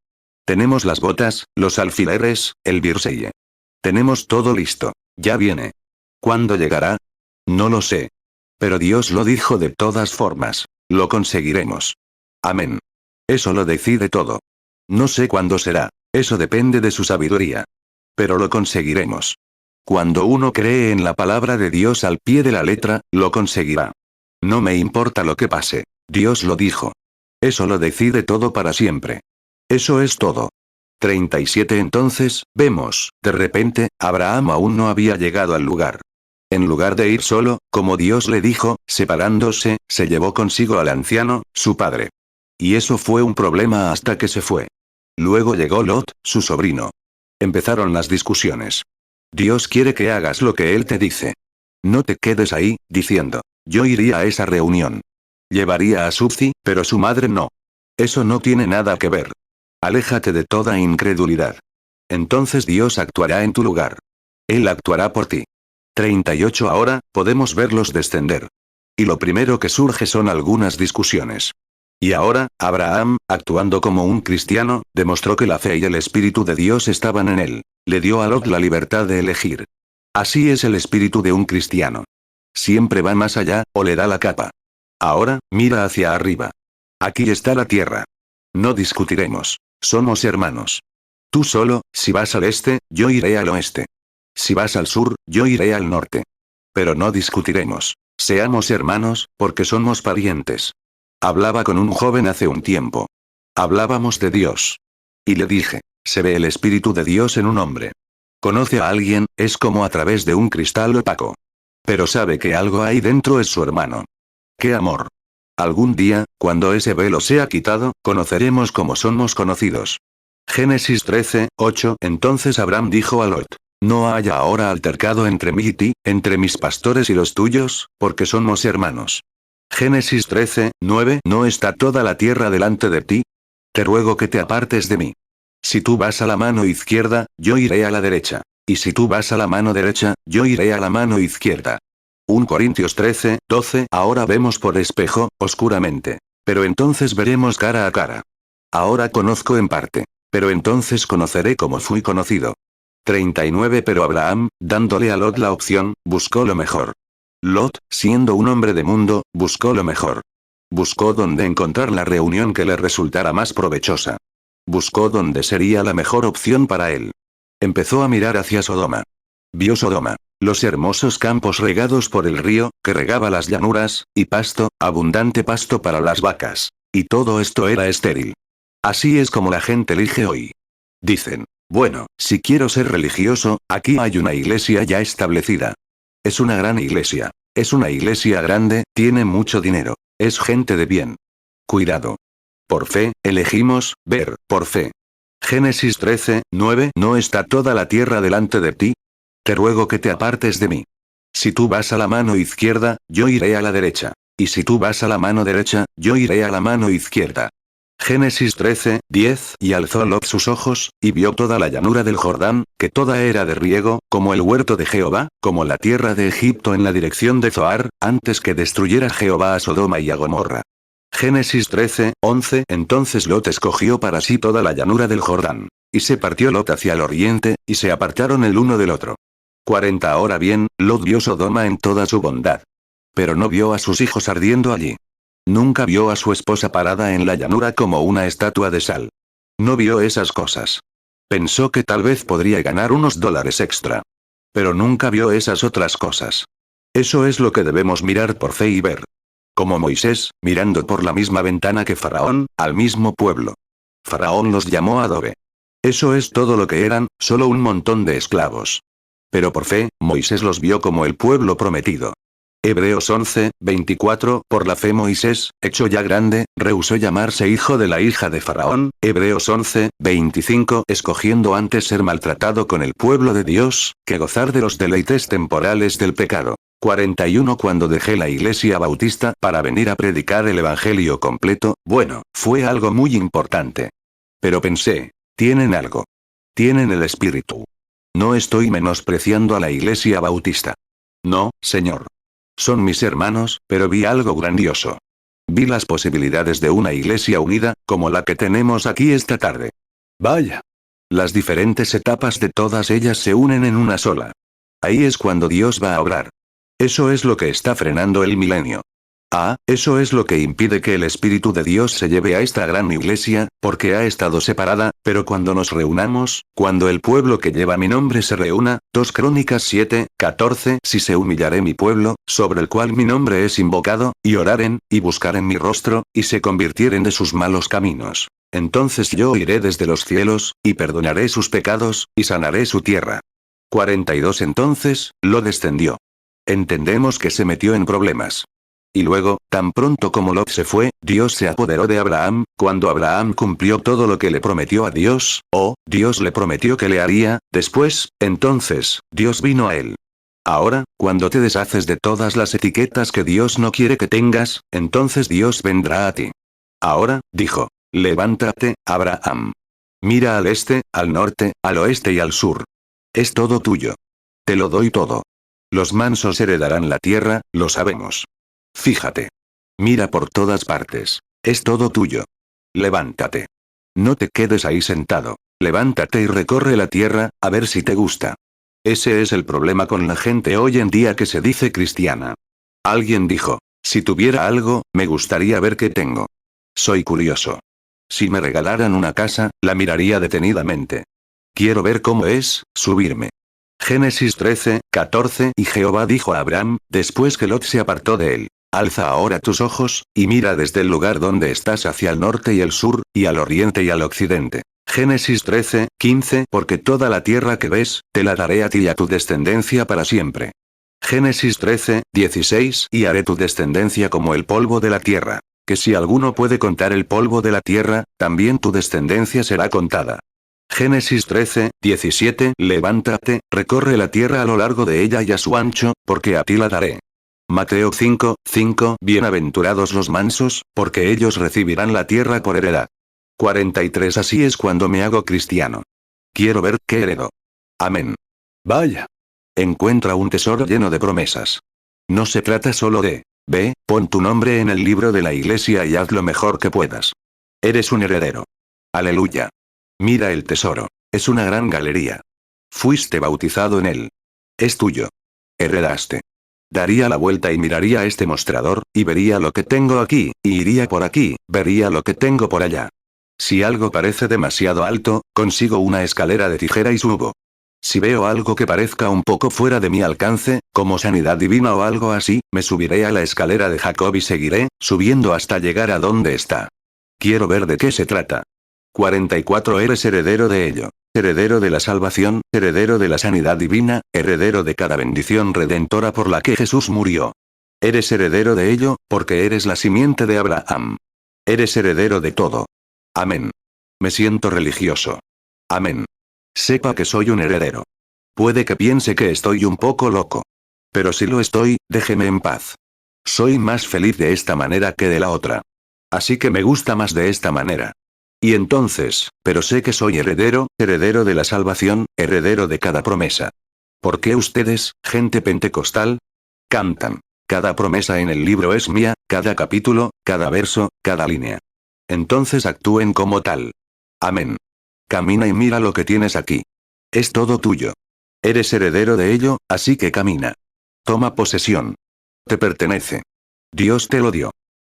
Tenemos las botas, los alfileres, el birseye. Tenemos todo listo. Ya viene. ¿Cuándo llegará? No lo sé. Pero Dios lo dijo de todas formas. Lo conseguiremos. Amén. Eso lo decide todo. No sé cuándo será. Eso depende de su sabiduría. Pero lo conseguiremos. Cuando uno cree en la palabra de Dios al pie de la letra, lo conseguirá. No me importa lo que pase. Dios lo dijo. Eso lo decide todo para siempre. Eso es todo. 37. Entonces, vemos, de repente, Abraham aún no había llegado al lugar. En lugar de ir solo, como Dios le dijo, separándose, se llevó consigo al anciano, su padre. Y eso fue un problema hasta que se fue. Luego llegó Lot, su sobrino. Empezaron las discusiones. Dios quiere que hagas lo que Él te dice. No te quedes ahí, diciendo, yo iría a esa reunión. Llevaría a Suzi, pero su madre no. Eso no tiene nada que ver. Aléjate de toda incredulidad. Entonces Dios actuará en tu lugar. Él actuará por ti. 38. Ahora, podemos verlos descender. Y lo primero que surge son algunas discusiones. Y ahora, Abraham, actuando como un cristiano, demostró que la fe y el Espíritu de Dios estaban en él. Le dio a Lot la libertad de elegir. Así es el espíritu de un cristiano. Siempre va más allá, o le da la capa. Ahora, mira hacia arriba. Aquí está la tierra. No discutiremos. Somos hermanos. Tú solo, si vas al este, yo iré al oeste. Si vas al sur, yo iré al norte. Pero no discutiremos. Seamos hermanos, porque somos parientes. Hablaba con un joven hace un tiempo. Hablábamos de Dios. Y le dije, se ve el Espíritu de Dios en un hombre. Conoce a alguien, es como a través de un cristal opaco. Pero sabe que algo ahí dentro es su hermano. ¡Qué amor! Algún día, cuando ese velo sea quitado, conoceremos como somos conocidos. Génesis 13:8. Entonces Abraham dijo a Lot, no haya ahora altercado entre mí y ti, entre mis pastores y los tuyos, porque somos hermanos. Génesis 13:9. ¿No está toda la tierra delante de ti? Te ruego que te apartes de mí. Si tú vas a la mano izquierda, yo iré a la derecha. Y si tú vas a la mano derecha, yo iré a la mano izquierda. 1 Corintios 13:12. Ahora vemos por espejo, oscuramente. Pero entonces veremos cara a cara. Ahora conozco en parte. Pero entonces conoceré como fui conocido. 39. Pero Abraham, dándole a Lot la opción, buscó lo mejor. Lot, siendo un hombre de mundo, buscó lo mejor. Buscó dónde encontrar la reunión que le resultara más provechosa. Buscó dónde sería la mejor opción para él. Empezó a mirar hacia Sodoma. Vio Sodoma, los hermosos campos regados por el río, que regaba las llanuras, y pasto, abundante pasto para las vacas. Y todo esto era estéril. Así es como la gente elige hoy. Dicen, bueno, si quiero ser religioso, aquí hay una iglesia ya establecida. Es una gran iglesia. Es una iglesia grande, tiene mucho dinero. Es gente de bien. Cuidado. Por fe, elegimos, ver, por fe. Génesis 13:9. ¿No está toda la tierra delante de ti? Te ruego que te apartes de mí. Si tú vas a la mano izquierda, yo iré a la derecha. Y si tú vas a la mano derecha, yo iré a la mano izquierda. Génesis 13:10. Y alzó Lot sus ojos, y vio toda la llanura del Jordán, que toda era de riego, como el huerto de Jehová, como la tierra de Egipto en la dirección de Zoar, antes que destruyera Jehová a Sodoma y a Gomorra. Génesis 13:11. Entonces Lot escogió para sí toda la llanura del Jordán. Y se partió Lot hacia el oriente, y se apartaron el uno del otro. 40. Ahora bien, Lot vio Sodoma en toda su bondad. Pero no vio a sus hijos ardiendo allí. Nunca vio a su esposa parada en la llanura como una estatua de sal. No vio esas cosas. Pensó que tal vez podría ganar unos dólares extra. Pero nunca vio esas otras cosas. Eso es lo que debemos mirar por fe y ver. Como Moisés, mirando por la misma ventana que Faraón, al mismo pueblo. Faraón los llamó adobe. Eso es todo lo que eran, solo un montón de esclavos. Pero por fe, Moisés los vio como el pueblo prometido. Hebreos 11, 24, por la fe Moisés, hecho ya grande, rehusó llamarse hijo de la hija de Faraón, Hebreos 11, 25, escogiendo antes ser maltratado con el pueblo de Dios, que gozar de los deleites temporales del pecado. 41 Cuando dejé la iglesia bautista para venir a predicar el evangelio completo, bueno, fue algo muy importante. Pero pensé, tienen algo. Tienen el espíritu. No estoy menospreciando a la iglesia bautista. No, señor. Son mis hermanos, pero vi algo grandioso. Vi las posibilidades de una iglesia unida, como la que tenemos aquí esta tarde. Vaya. Las diferentes etapas de todas ellas se unen en una sola. Ahí es cuando Dios va a obrar. Eso es lo que está frenando el milenio. Eso es lo que impide que el Espíritu de Dios se lleve a esta gran iglesia, porque ha estado separada, pero cuando nos reunamos, cuando el pueblo que lleva mi nombre se reúna, 2 Crónicas 7, 14, si se humillaré mi pueblo, sobre el cual mi nombre es invocado, y oraren, y buscaren mi rostro, y se convirtieren de sus malos caminos. Entonces yo iré desde los cielos, y perdonaré sus pecados, y sanaré su tierra. 42 Entonces, lo descendió. Entendemos que se metió en problemas. Y luego, tan pronto como Lot se fue, Dios se apoderó de Abraham, cuando Abraham cumplió todo lo que le prometió a Dios, Dios le prometió que le haría, después, entonces, Dios vino a él. Ahora, cuando te deshaces de todas las etiquetas que Dios no quiere que tengas, entonces Dios vendrá a ti. Ahora, dijo, levántate, Abraham. Mira al este, al norte, al oeste y al sur. Es todo tuyo. Te lo doy todo. Los mansos heredarán la tierra, lo sabemos. Fíjate. Mira por todas partes. Es todo tuyo. Levántate. No te quedes ahí sentado. Levántate y recorre la tierra, a ver si te gusta. Ese es el problema con la gente hoy en día que se dice cristiana. Alguien dijo, si tuviera algo, me gustaría ver qué tengo. Soy curioso. Si me regalaran una casa, la miraría detenidamente. Quiero ver cómo es, subirme. Génesis 13, 14 Y Jehová dijo a Abraham, después que Lot se apartó de él. Alza ahora tus ojos, y mira desde el lugar donde estás hacia el norte y el sur, y al oriente y al occidente. Génesis 13, 15 Porque toda la tierra que ves, te la daré a ti y a tu descendencia para siempre. Génesis 13, 16 Y haré tu descendencia como el polvo de la tierra. Que si alguno puede contar el polvo de la tierra, también tu descendencia será contada. Génesis 13, 17 Levántate, recorre la tierra a lo largo de ella y a su ancho, porque a ti la daré. Mateo 5, 5 Bienaventurados los mansos, porque ellos recibirán la tierra por heredad. 43 Así es cuando me hago cristiano. Quiero ver qué heredo. Amén. Vaya. Encuentra un tesoro lleno de promesas. No se trata solo de, ve, pon tu nombre en el libro de la iglesia y haz lo mejor que puedas. Eres un heredero. Aleluya. Mira el tesoro. Es una gran galería. Fuiste bautizado en él. Es tuyo. Heredaste. Daría la vuelta y miraría este mostrador, y vería lo que tengo aquí, y iría por aquí, vería lo que tengo por allá. Si algo parece demasiado alto, consigo una escalera de tijera y subo. Si veo algo que parezca un poco fuera de mi alcance, como sanidad divina o algo así, me subiré a la escalera de Jacob y seguiré, subiendo hasta llegar a donde está. Quiero ver de qué se trata. 44 Eres heredero de ello. Heredero de la salvación, heredero de la sanidad divina, heredero de cada bendición redentora por la que Jesús murió. Eres heredero de ello, porque eres la simiente de Abraham. Eres heredero de todo. Amén. Me siento religioso. Amén. Sepa que soy un heredero. Puede que piense que estoy un poco loco. Pero si lo estoy, déjeme en paz. Soy más feliz de esta manera que de la otra. Así que me gusta más de esta manera. Y entonces, pero sé que soy heredero, heredero de la salvación, heredero de cada promesa. ¿Por qué ustedes, gente pentecostal, cantan? Cada promesa en el libro es mía, cada capítulo, cada verso, cada línea. Entonces actúen como tal. Amén. Camina y mira lo que tienes aquí. Es todo tuyo. Eres heredero de ello, así que camina. Toma posesión. Te pertenece. Dios te lo dio.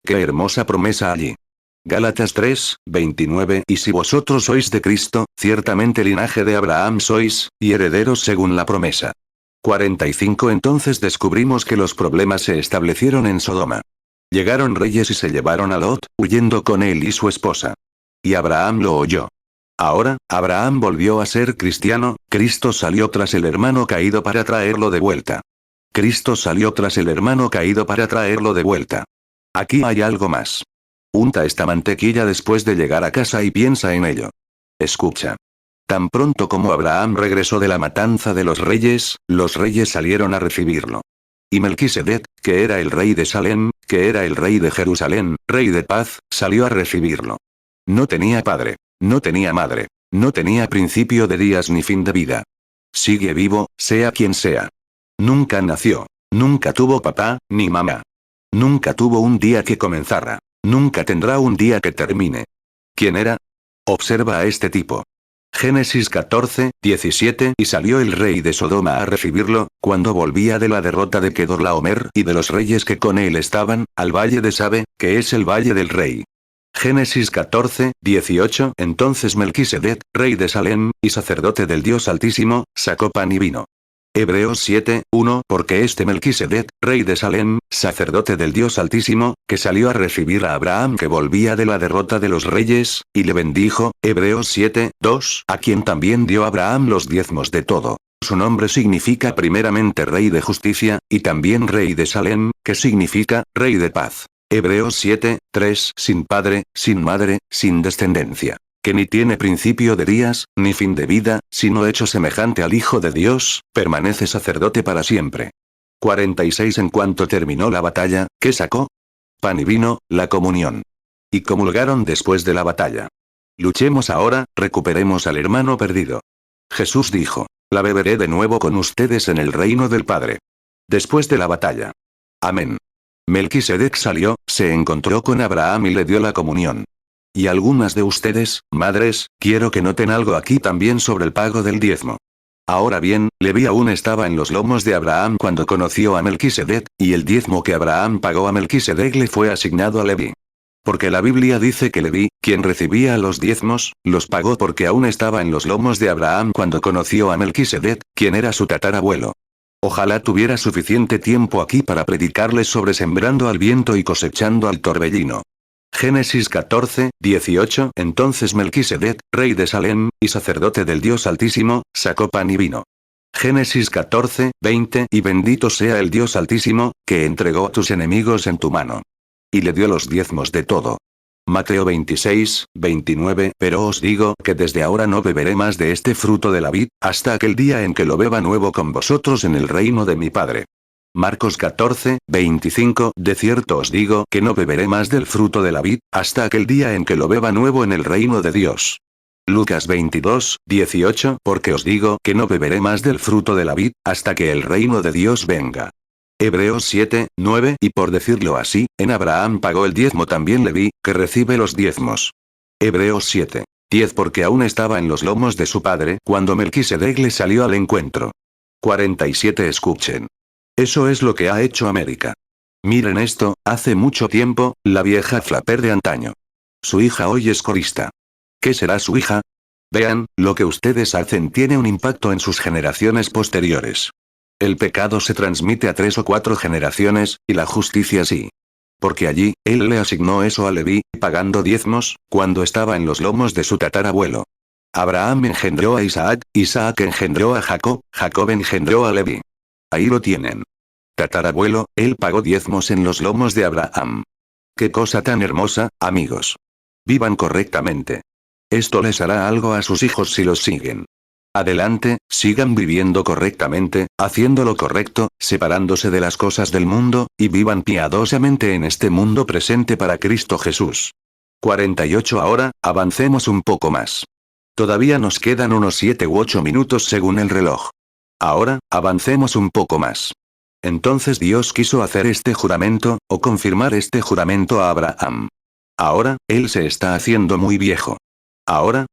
Qué hermosa promesa allí. Gálatas 3, 29. Y si vosotros sois de Cristo, ciertamente linaje de Abraham sois, y herederos según la promesa. 45. Entonces descubrimos que los problemas se establecieron en Sodoma. Llegaron reyes y se llevaron a Lot, huyendo con él y su esposa. Y Abraham lo oyó. Ahora, Abraham volvió a ser cristiano, Cristo salió tras el hermano caído para traerlo de vuelta. Cristo salió tras el hermano caído para traerlo de vuelta. Aquí hay algo más. Unta esta mantequilla después de llegar a casa y piensa en ello. Escucha. Tan pronto como Abraham regresó de la matanza de los reyes salieron a recibirlo. Y Melquisedec, que era el rey de Salem, que era el rey de Jerusalén, rey de paz, salió a recibirlo. No tenía padre, no tenía madre, no tenía principio de días ni fin de vida. Sigue vivo, sea quien sea. Nunca nació, nunca tuvo papá, ni mamá. Nunca tuvo un día que comenzara, nunca tendrá un día que termine. ¿Quién era? Observa a este tipo. Génesis 14, 17. Y salió el rey de Sodoma a recibirlo, cuando volvía de la derrota de Kedorlaomer y de los reyes que con él estaban, al valle de Sabe, que es el valle del rey. Génesis 14, 18. Entonces Melquisedec, rey de Salem, y sacerdote del Dios Altísimo, sacó pan y vino. Hebreos 7, 1. Porque este Melquisedec, rey de Salem, sacerdote del Dios Altísimo, que salió a recibir a Abraham que volvía de la derrota de los reyes, y le bendijo, Hebreos 7, 2. A quien también dio Abraham los diezmos de todo. Su nombre significa primeramente rey de justicia, y también rey de Salem, que significa, rey de paz. Hebreos 7, 3. Sin padre, sin madre, sin descendencia. Que ni tiene principio de días, ni fin de vida, sino hecho semejante al Hijo de Dios, permanece sacerdote para siempre. 46. En cuanto terminó la batalla, ¿qué sacó? Pan y vino, la comunión. Y comulgaron después de la batalla. Luchemos ahora, recuperemos al hermano perdido. Jesús dijo, la beberé de nuevo con ustedes en el reino del Padre. Después de la batalla. Amén. Melquisedec salió, se encontró con Abraham y le dio la comunión. Y algunas de ustedes, madres, quiero que noten algo aquí también sobre el pago del diezmo. Ahora bien, Leví aún estaba en los lomos de Abraham cuando conoció a Melquisedec, y el diezmo que Abraham pagó a Melquisedec le fue asignado a Leví. Porque la Biblia dice que Leví, quien recibía los diezmos, los pagó porque aún estaba en los lomos de Abraham cuando conoció a Melquisedec, quien era su tatarabuelo. Ojalá tuviera suficiente tiempo aquí para predicarles sobre sembrando al viento y cosechando al torbellino. Génesis 14, 18. Entonces Melquisedec, rey de Salem, y sacerdote del Dios Altísimo, sacó pan y vino. Génesis 14, 20. Y bendito sea el Dios Altísimo, que entregó a tus enemigos en tu mano. Y le dio los diezmos de todo. Mateo 26, 29. Pero os digo que desde ahora no beberé más de este fruto de la vid, hasta aquel día en que lo beba nuevo con vosotros en el reino de mi Padre. Marcos 14, 25. De cierto os digo que no beberé más del fruto de la vid, hasta aquel día en que lo beba nuevo en el reino de Dios. Lucas 22, 18. Porque os digo que no beberé más del fruto de la vid, hasta que el reino de Dios venga. Hebreos 7, 9. Y por decirlo así, en Abraham pagó el diezmo también Leví, que recibe los diezmos. Hebreos 7, 10. Porque aún estaba en los lomos de su padre cuando Melquisedec le salió al encuentro. 47. Escuchen. Eso es lo que ha hecho América. Miren esto, hace mucho tiempo, la vieja Flapper de antaño. Su hija hoy es corista. ¿Qué será su hija? Vean, lo que ustedes hacen tiene un impacto en sus generaciones posteriores. El pecado se transmite a 3 o 4 generaciones, y la justicia sí. Porque allí, él le asignó eso a Leví, pagando diezmos, cuando estaba en los lomos de su tatarabuelo. Abraham engendró a Isaac, Isaac engendró a Jacob, Jacob engendró a Leví. Ahí lo tienen. Tatarabuelo, él pagó diezmos en los lomos de Abraham. Qué cosa tan hermosa, amigos. Vivan correctamente. Esto les hará algo a sus hijos si los siguen. Adelante, sigan viviendo correctamente, haciendo lo correcto, separándose de las cosas del mundo, y vivan piadosamente en este mundo presente para Cristo Jesús. 48. Ahora, avancemos un poco más. Todavía nos quedan unos 7 u 8 minutos según el reloj. Ahora, avancemos un poco más. Entonces Dios quiso hacer este juramento, o confirmar este juramento a Abraham. Ahora, él se está haciendo muy viejo. Ahora,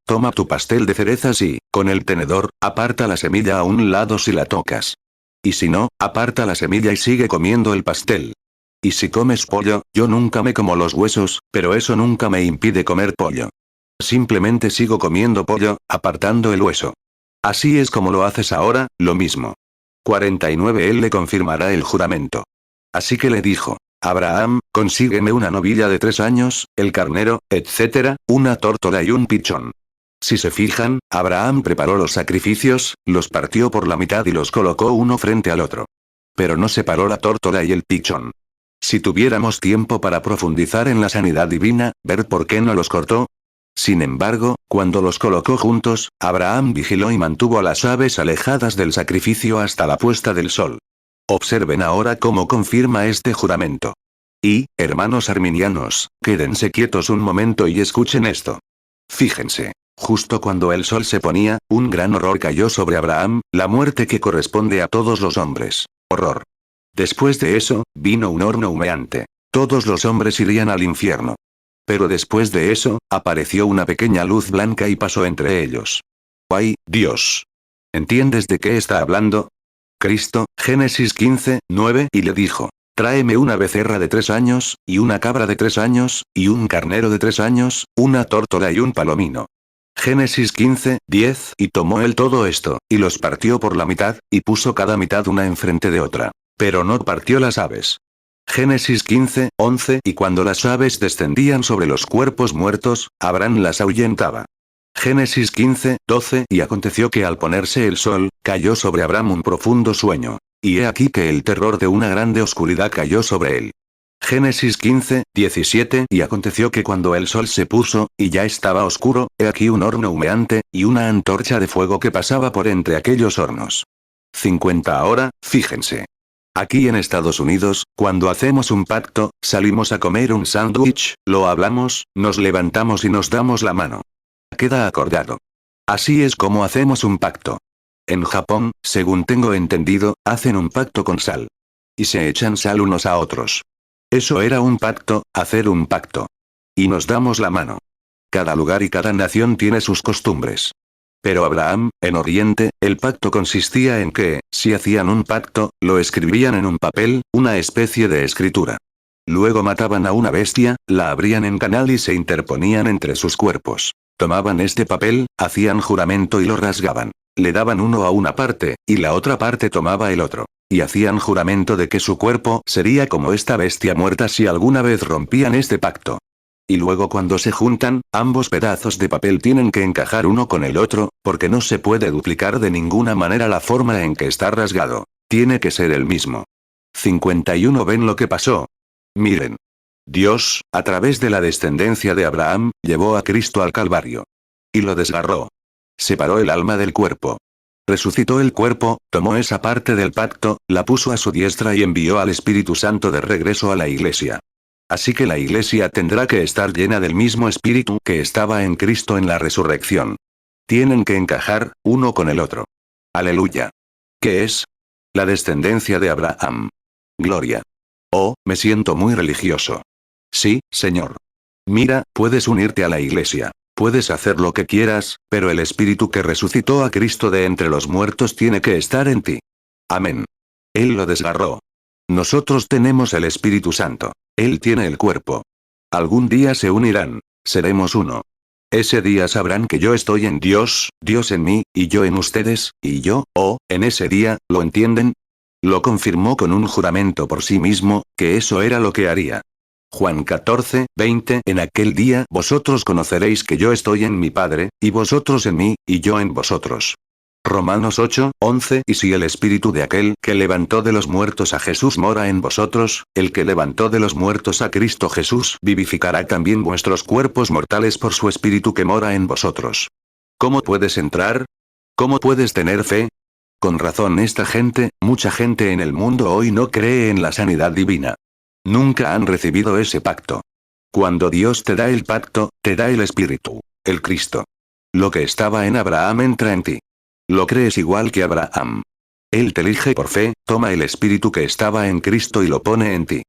toma tu pastel de cerezas y, con el tenedor, aparta la semilla a un lado si la tocas. Y si no, aparta la semilla y sigue comiendo el pastel. Y si comes pollo, yo nunca me como los huesos, pero eso nunca me impide comer pollo. Simplemente sigo comiendo pollo, apartando el hueso. Así es como lo haces ahora, lo mismo. 49 Él le confirmará el juramento. Así que le dijo: Abraham, consígueme una novilla de 3 años, el carnero, etc., una tórtola y un pichón. Si se fijan, Abraham preparó los sacrificios, los partió por la mitad y los colocó uno frente al otro. Pero no separó la tórtola y el pichón. Si tuviéramos tiempo para profundizar en la sanidad divina, ver por qué no los cortó. Sin embargo, cuando los colocó juntos, Abraham vigiló y mantuvo a las aves alejadas del sacrificio hasta la puesta del sol. Observen ahora cómo confirma este juramento. Y, hermanos arminianos, quédense quietos un momento y escuchen esto. Fíjense. Justo cuando el sol se ponía, un gran horror cayó sobre Abraham, la muerte que corresponde a todos los hombres. Horror. Después de eso, vino un horno humeante. Todos los hombres irían al infierno. Pero después de eso, apareció una pequeña luz blanca y pasó entre ellos. ¡Ay, Dios! ¿Entiendes de qué está hablando? Cristo, Génesis 15, 9, y le dijo: Tráeme una becerra de 3 años, y una cabra de 3 años, y un carnero de 3 años, una tórtola y un palomino. Génesis 15, 10, y tomó él todo esto, y los partió por la mitad, y puso cada mitad una enfrente de otra. Pero no partió las aves. Génesis 15, 11, y cuando las aves descendían sobre los cuerpos muertos, Abraham las ahuyentaba. Génesis 15, 12, y aconteció que al ponerse el sol, cayó sobre Abraham un profundo sueño. Y he aquí que el terror de una grande oscuridad cayó sobre él. Génesis 15, 17, y aconteció que cuando el sol se puso, y ya estaba oscuro, he aquí un horno humeante, y una antorcha de fuego que pasaba por entre aquellos hornos. 50 Ahora, fíjense. Aquí en Estados Unidos, cuando hacemos un pacto, salimos a comer un sándwich, lo hablamos, nos levantamos y nos damos la mano. Queda acordado. Así es como hacemos un pacto. En Japón, según tengo entendido, hacen un pacto con sal. Y se echan sal unos a otros. Eso era un pacto, hacer un pacto. Y nos damos la mano. Cada lugar y cada nación tiene sus costumbres. Pero Abraham, en Oriente, el pacto consistía en que, si hacían un pacto, lo escribían en un papel, una especie de escritura. Luego mataban a una bestia, la abrían en canal y se interponían entre sus cuerpos. Tomaban este papel, hacían juramento y lo rasgaban. Le daban uno a una parte, y la otra parte tomaba el otro. Y hacían juramento de que su cuerpo sería como esta bestia muerta si alguna vez rompían este pacto. Y luego cuando se juntan, ambos pedazos de papel tienen que encajar uno con el otro, porque no se puede duplicar de ninguna manera la forma en que está rasgado. Tiene que ser el mismo. 51 ¿Ven lo que pasó? Miren. Dios, a través de la descendencia de Abraham, llevó a Cristo al Calvario. Y lo desgarró. Separó el alma del cuerpo. Resucitó el cuerpo, tomó esa parte del pacto, la puso a su diestra y envió al Espíritu Santo de regreso a la iglesia. Así que la iglesia tendrá que estar llena del mismo espíritu que estaba en Cristo en la resurrección. Tienen que encajar, uno con el otro. Aleluya. ¿Qué es? La descendencia de Abraham. Gloria. Oh, me siento muy religioso. Sí, Señor. Mira, puedes unirte a la iglesia. Puedes hacer lo que quieras, pero el espíritu que resucitó a Cristo de entre los muertos tiene que estar en ti. Amén. Él lo desgarró. Nosotros tenemos el Espíritu Santo. Él tiene el cuerpo. Algún día se unirán. Seremos uno. Ese día sabrán que yo estoy en Dios, Dios en mí, y yo en ustedes, y yo, en ese día, ¿lo entienden? Lo confirmó con un juramento por sí mismo, que eso era lo que haría. Juan 14, 20 En aquel día vosotros conoceréis que yo estoy en mi Padre, y vosotros en mí, y yo en vosotros. Romanos 8, 11 Y si el espíritu de aquel que levantó de los muertos a Jesús mora en vosotros, el que levantó de los muertos a Cristo Jesús vivificará también vuestros cuerpos mortales por su espíritu que mora en vosotros. ¿Cómo puedes entrar? ¿Cómo puedes tener fe? Con razón mucha gente en el mundo hoy no cree en la sanidad divina. Nunca han recibido ese pacto. Cuando Dios te da el pacto, te da el Espíritu, el Cristo. Lo que estaba en Abraham entra en ti. Lo crees igual que Abraham. Él te elige por fe, toma el Espíritu que estaba en Cristo y lo pone en ti.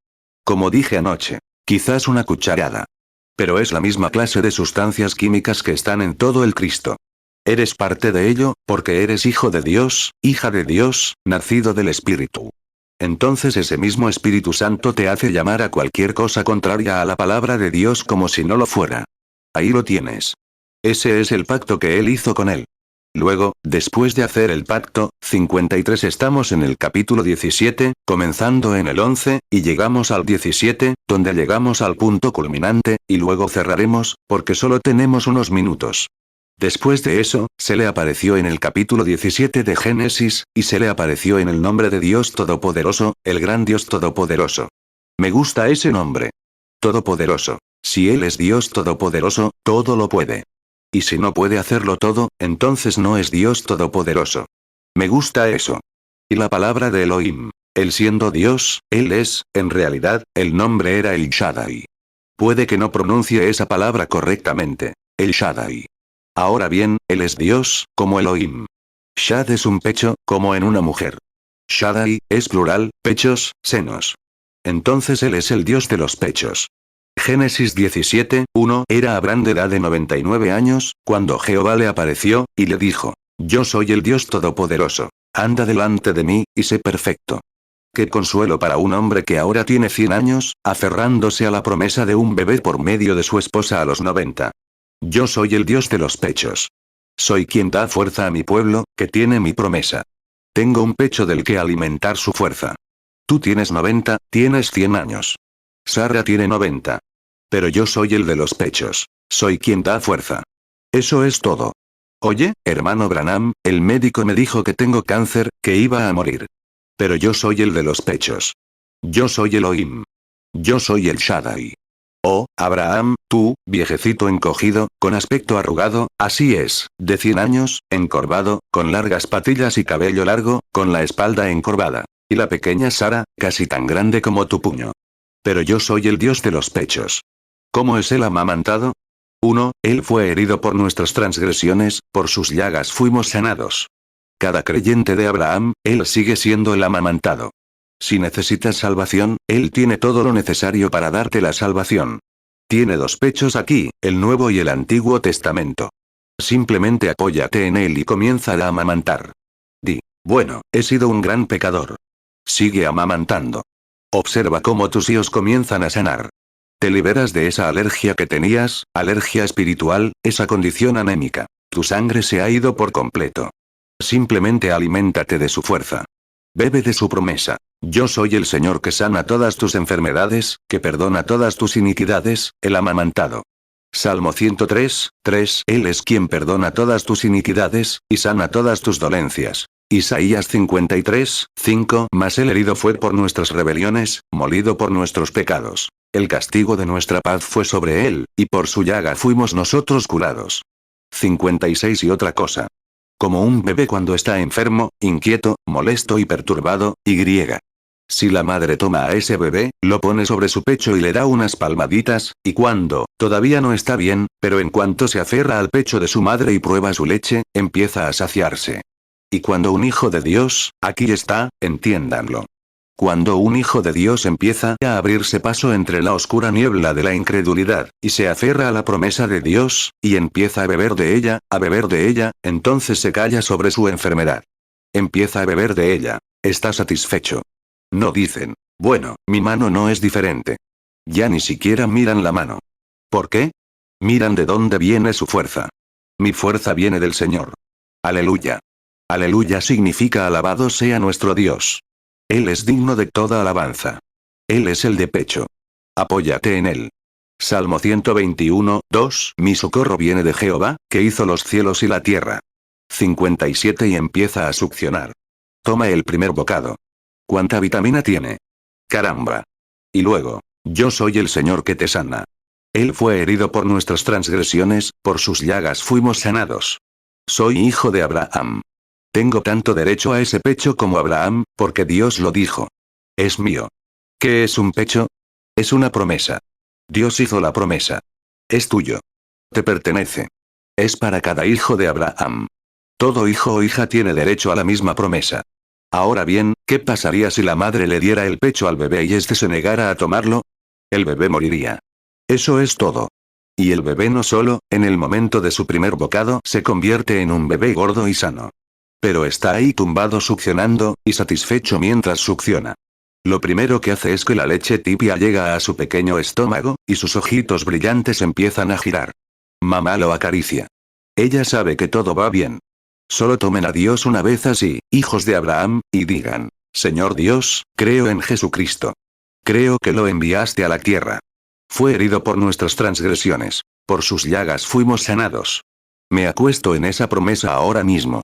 Como dije anoche, quizás una cucharada. Pero es la misma clase de sustancias químicas que están en todo el Cristo. Eres parte de ello, porque eres hijo de Dios, hija de Dios, nacido del Espíritu. Entonces ese mismo Espíritu Santo te hace llamar a cualquier cosa contraria a la palabra de Dios como si no lo fuera. Ahí lo tienes. Ese es el pacto que él hizo con él. Luego, después de hacer el pacto, 53 estamos en el capítulo 17, comenzando en el 11, y llegamos al 17, donde llegamos al punto culminante, y luego cerraremos, porque solo tenemos unos minutos. Después de eso, se le apareció en el capítulo 17 de Génesis, y se le apareció en el nombre de Dios Todopoderoso, el gran Dios Todopoderoso. Me gusta ese nombre. Todopoderoso. Si Él es Dios Todopoderoso, todo lo puede. Y si no puede hacerlo todo, entonces no es Dios Todopoderoso. Me gusta eso. Y la palabra de Elohim. Él siendo Dios, Él es, en realidad, el nombre era El Shaddai. Puede que no pronuncie esa palabra correctamente. El Shaddai. Ahora bien, Él es Dios, como Elohim. Shad es un pecho, como en una mujer. Shaddai, es plural, pechos, senos. Entonces Él es el Dios de los pechos. Génesis 17, 1. Era Abraham de edad de 99 años, cuando Jehová le apareció, y le dijo: Yo soy el Dios Todopoderoso. Anda delante de mí, y sé perfecto. Qué consuelo para un hombre que ahora tiene 100 años, aferrándose a la promesa de un bebé por medio de su esposa a los 90. Yo soy el Dios de los pechos. Soy quien da fuerza a mi pueblo, que tiene mi promesa. Tengo un pecho del que alimentar su fuerza. Tú tienes 90, tienes 100 años. Sara tiene 90. Pero yo soy el de los pechos. Soy quien da fuerza. Eso es todo. Oye, hermano Branham, el médico me dijo que tengo cáncer, que iba a morir. Pero yo soy el de los pechos. Yo soy Elohim. Yo soy el Shaddai. Oh, Abraham, tú, viejecito encogido, con aspecto arrugado, así es, de 100 años, encorvado, con largas patillas y cabello largo, con la espalda encorvada. Y la pequeña Sara, casi tan grande como tu puño. Pero yo soy el Dios de los pechos. ¿Cómo es él amamantado? 1. Él fue herido por nuestras transgresiones, por sus llagas fuimos sanados. Cada creyente de Abraham, él sigue siendo el amamantado. Si necesitas salvación, él tiene todo lo necesario para darte la salvación. Tiene 2 pechos aquí, el Nuevo y el Antiguo Testamento. Simplemente apóyate en él y comienza a amamantar. Di: bueno, he sido un gran pecador. Sigue amamantando. Observa cómo tus hijos comienzan a sanar. Te liberas de esa alergia que tenías, alergia espiritual, esa condición anémica. Tu sangre se ha ido por completo. Simplemente aliméntate de su fuerza. Bebe de su promesa. Yo soy el Señor que sana todas tus enfermedades, que perdona todas tus iniquidades, el amamantado. Salmo 103, 3. Él es quien perdona todas tus iniquidades, y sana todas tus dolencias. Isaías 53, 5. Mas el herido fue por nuestras rebeliones, molido por nuestros pecados. El castigo de nuestra paz fue sobre él, y por su llaga fuimos nosotros curados. 56 y otra cosa. Como un bebé cuando está enfermo, inquieto, molesto y perturbado, y griega. Si la madre toma a ese bebé, lo pone sobre su pecho y le da unas palmaditas, y cuando, todavía no está bien, pero en cuanto se aferra al pecho de su madre y prueba su leche, empieza a saciarse. Y cuando un hijo de Dios, aquí está, entiéndanlo. Cuando un hijo de Dios empieza a abrirse paso entre la oscura niebla de la incredulidad, y se aferra a la promesa de Dios, y empieza a beber de ella, entonces se calla sobre su enfermedad. Empieza a beber de ella. Está satisfecho. No dicen: bueno, mi mano no es diferente. Ya ni siquiera miran la mano. ¿Por qué? Miran de dónde viene su fuerza. Mi fuerza viene del Señor. Aleluya. Aleluya significa alabado sea nuestro Dios. Él es digno de toda alabanza. Él es el de pecho. Apóyate en él. Salmo 121, 2. Mi socorro viene de Jehová, que hizo los cielos y la tierra. 57 y empieza a succionar. Toma el primer bocado. ¿Cuánta vitamina tiene? Caramba. Y luego: yo soy el Señor que te sana. Él fue herido por nuestras transgresiones, por sus llagas fuimos sanados. Soy hijo de Abraham. Tengo tanto derecho a ese pecho como Abraham, porque Dios lo dijo. Es mío. ¿Qué es un pecho? Es una promesa. Dios hizo la promesa. Es tuyo. Te pertenece. Es para cada hijo de Abraham. Todo hijo o hija tiene derecho a la misma promesa. Ahora bien, ¿qué pasaría si la madre le diera el pecho al bebé y éste se negara a tomarlo? El bebé moriría. Eso es todo. Y el bebé no solo, en el momento de su primer bocado, se convierte en un bebé gordo y sano. Pero está ahí tumbado succionando, y satisfecho mientras succiona. Lo primero que hace es que la leche tibia llega a su pequeño estómago, y sus ojitos brillantes empiezan a girar. Mamá lo acaricia. Ella sabe que todo va bien. Solo tomen a Dios una vez así, hijos de Abraham, y digan: Señor Dios, creo en Jesucristo. Creo que lo enviaste a la tierra. Fue herido por nuestras transgresiones. Por sus llagas fuimos sanados. Me acuesto en esa promesa ahora mismo.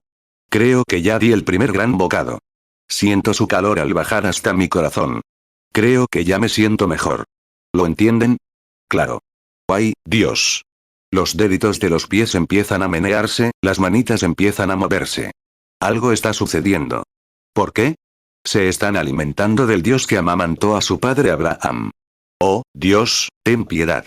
Creo que ya di el primer gran bocado. Siento su calor al bajar hasta mi corazón. Creo que ya me siento mejor. ¿Lo entienden? Claro. ¡Ay, Dios! Los deditos de los pies empiezan a menearse, las manitas empiezan a moverse. Algo está sucediendo. ¿Por qué? Se están alimentando del Dios que amamantó a su padre Abraham. Oh, Dios, ten piedad.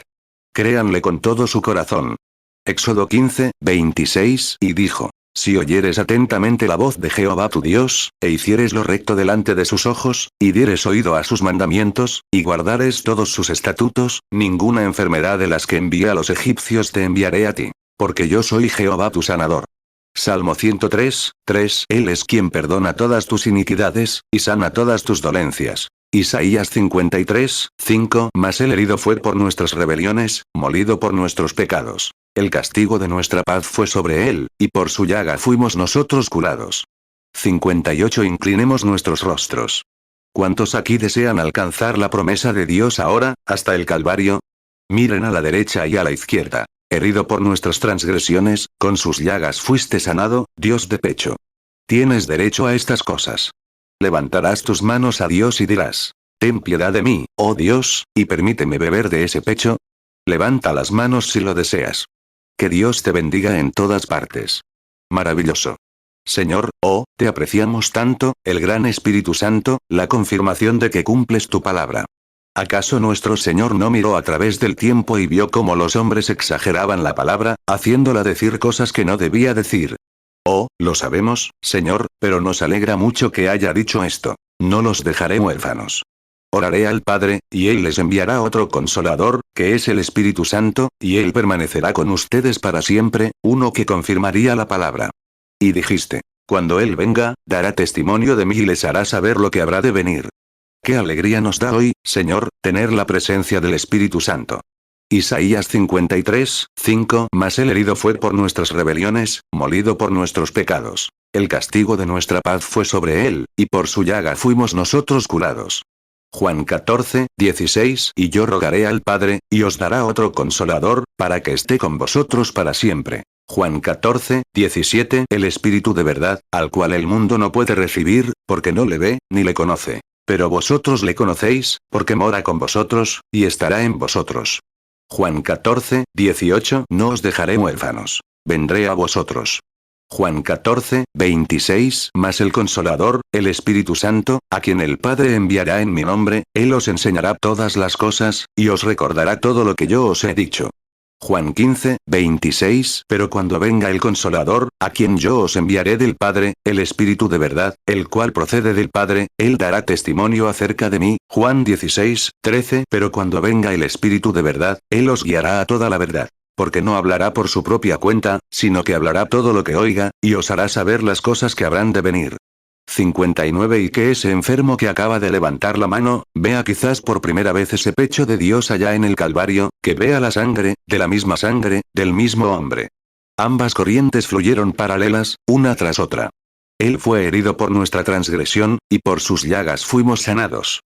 Créanle con todo su corazón. Éxodo 15, 26, y dijo: Si oyeres atentamente la voz de Jehová tu Dios, e hicieres lo recto delante de sus ojos, y dieres oído a sus mandamientos, y guardares todos sus estatutos, ninguna enfermedad de las que envié a los egipcios te enviaré a ti. Porque yo soy Jehová tu sanador. Salmo 103, 3. Él es quien perdona todas tus iniquidades, y sana todas tus dolencias. Isaías 53, 5. Mas el herido fue por nuestras rebeliones, molido por nuestros pecados. El castigo de nuestra paz fue sobre él, y por su llaga fuimos nosotros curados. 58. Inclinemos nuestros rostros. ¿Cuántos aquí desean alcanzar la promesa de Dios ahora, hasta el Calvario? Miren a la derecha y a la izquierda. Herido por nuestras transgresiones, con sus llagas fuiste sanado, Dios de pecho. Tienes derecho a estas cosas. Levantarás tus manos a Dios y dirás: Ten piedad de mí, oh Dios, y permíteme beber de ese pecho. Levanta las manos si lo deseas. Que Dios te bendiga en todas partes. Maravilloso. Señor, oh, te apreciamos tanto, el gran Espíritu Santo, la confirmación de que cumples tu palabra. ¿Acaso nuestro Señor no miró a través del tiempo y vio cómo los hombres exageraban la palabra, haciéndola decir cosas que no debía decir? Oh, lo sabemos, Señor, pero nos alegra mucho que haya dicho esto: No los dejaré huérfanos. Oraré al Padre, y Él les enviará otro Consolador, que es el Espíritu Santo, y Él permanecerá con ustedes para siempre, uno que confirmaría la palabra. Y dijiste: Cuando Él venga, dará testimonio de mí y les hará saber lo que habrá de venir. Qué alegría nos da hoy, Señor, tener la presencia del Espíritu Santo. Isaías 53, 5. Mas el herido fue por nuestras rebeliones, molido por nuestros pecados. El castigo de nuestra paz fue sobre él, y por su llaga fuimos nosotros curados. Juan 14, 16. Y yo rogaré al Padre, y os dará otro Consolador, para que esté con vosotros para siempre. Juan 14, 17. El Espíritu de verdad, al cual el mundo no puede recibir, porque no le ve, ni le conoce. Pero vosotros le conocéis, porque mora con vosotros, y estará en vosotros. Juan 14, 18. No os dejaré huérfanos. Vendré a vosotros. Juan 14, 26. Mas el Consolador, el Espíritu Santo, a quien el Padre enviará en mi nombre, Él os enseñará todas las cosas, y os recordará todo lo que yo os he dicho. Juan 15, 26. Pero cuando venga el Consolador, a quien yo os enviaré del Padre, el Espíritu de verdad, el cual procede del Padre, Él dará testimonio acerca de mí. Juan 16, 13. Pero cuando venga el Espíritu de verdad, Él os guiará a toda la verdad. Porque no hablará por su propia cuenta, sino que hablará todo lo que oiga, y os hará saber las cosas que habrán de venir. 59. Y que ese enfermo que acaba de levantar la mano, vea quizás por primera vez ese pecho de Dios allá en el Calvario, que vea la sangre, de la misma sangre, del mismo hombre. Ambas corrientes fluyeron paralelas, una tras otra. Él fue herido por nuestra transgresión, y por sus llagas fuimos sanados.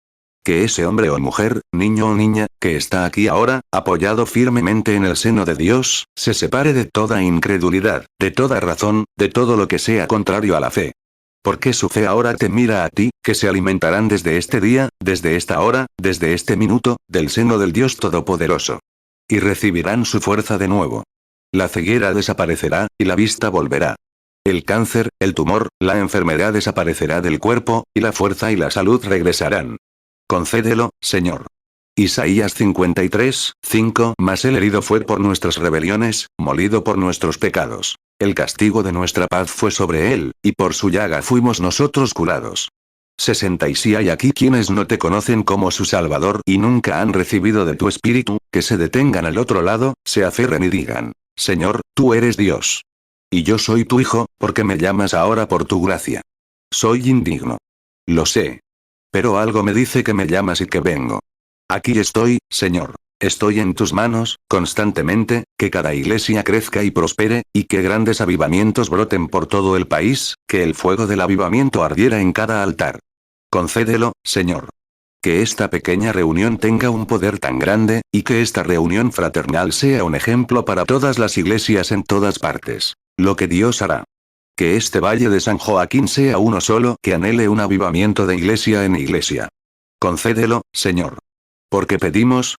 Que ese hombre o mujer, niño o niña, que está aquí ahora, apoyado firmemente en el seno de Dios, se separe de toda incredulidad, de toda razón, de todo lo que sea contrario a la fe. Porque su fe ahora te mira a ti, que se alimentarán desde este día, desde esta hora, desde este minuto, del seno del Dios Todopoderoso. Y recibirán su fuerza de nuevo. La ceguera desaparecerá, y la vista volverá. El cáncer, el tumor, la enfermedad desaparecerá del cuerpo, y la fuerza y la salud regresarán. Concédelo, Señor. Isaías 53, 5. Mas el herido fue por nuestras rebeliones, molido por nuestros pecados. El castigo de nuestra paz fue sobre él, y por su llaga fuimos nosotros curados. 60. Y si hay aquí quienes no te conocen como su Salvador y nunca han recibido de tu Espíritu, que se detengan al otro lado, se aferren y digan: Señor, tú eres Dios. Y yo soy tu hijo, porque me llamas ahora por tu gracia. Soy indigno. Lo sé. Pero algo me dice que me llamas y que vengo. Aquí estoy, Señor. Estoy en tus manos, constantemente, que cada iglesia crezca y prospere, y que grandes avivamientos broten por todo el país, que el fuego del avivamiento ardiera en cada altar. Concédelo, Señor. Que esta pequeña reunión tenga un poder tan grande, y que esta reunión fraternal sea un ejemplo para todas las iglesias en todas partes. Lo que Dios hará. Que este valle de San Joaquín sea uno solo que anhele un avivamiento de iglesia en iglesia. Concédelo, Señor. Porque pedimos,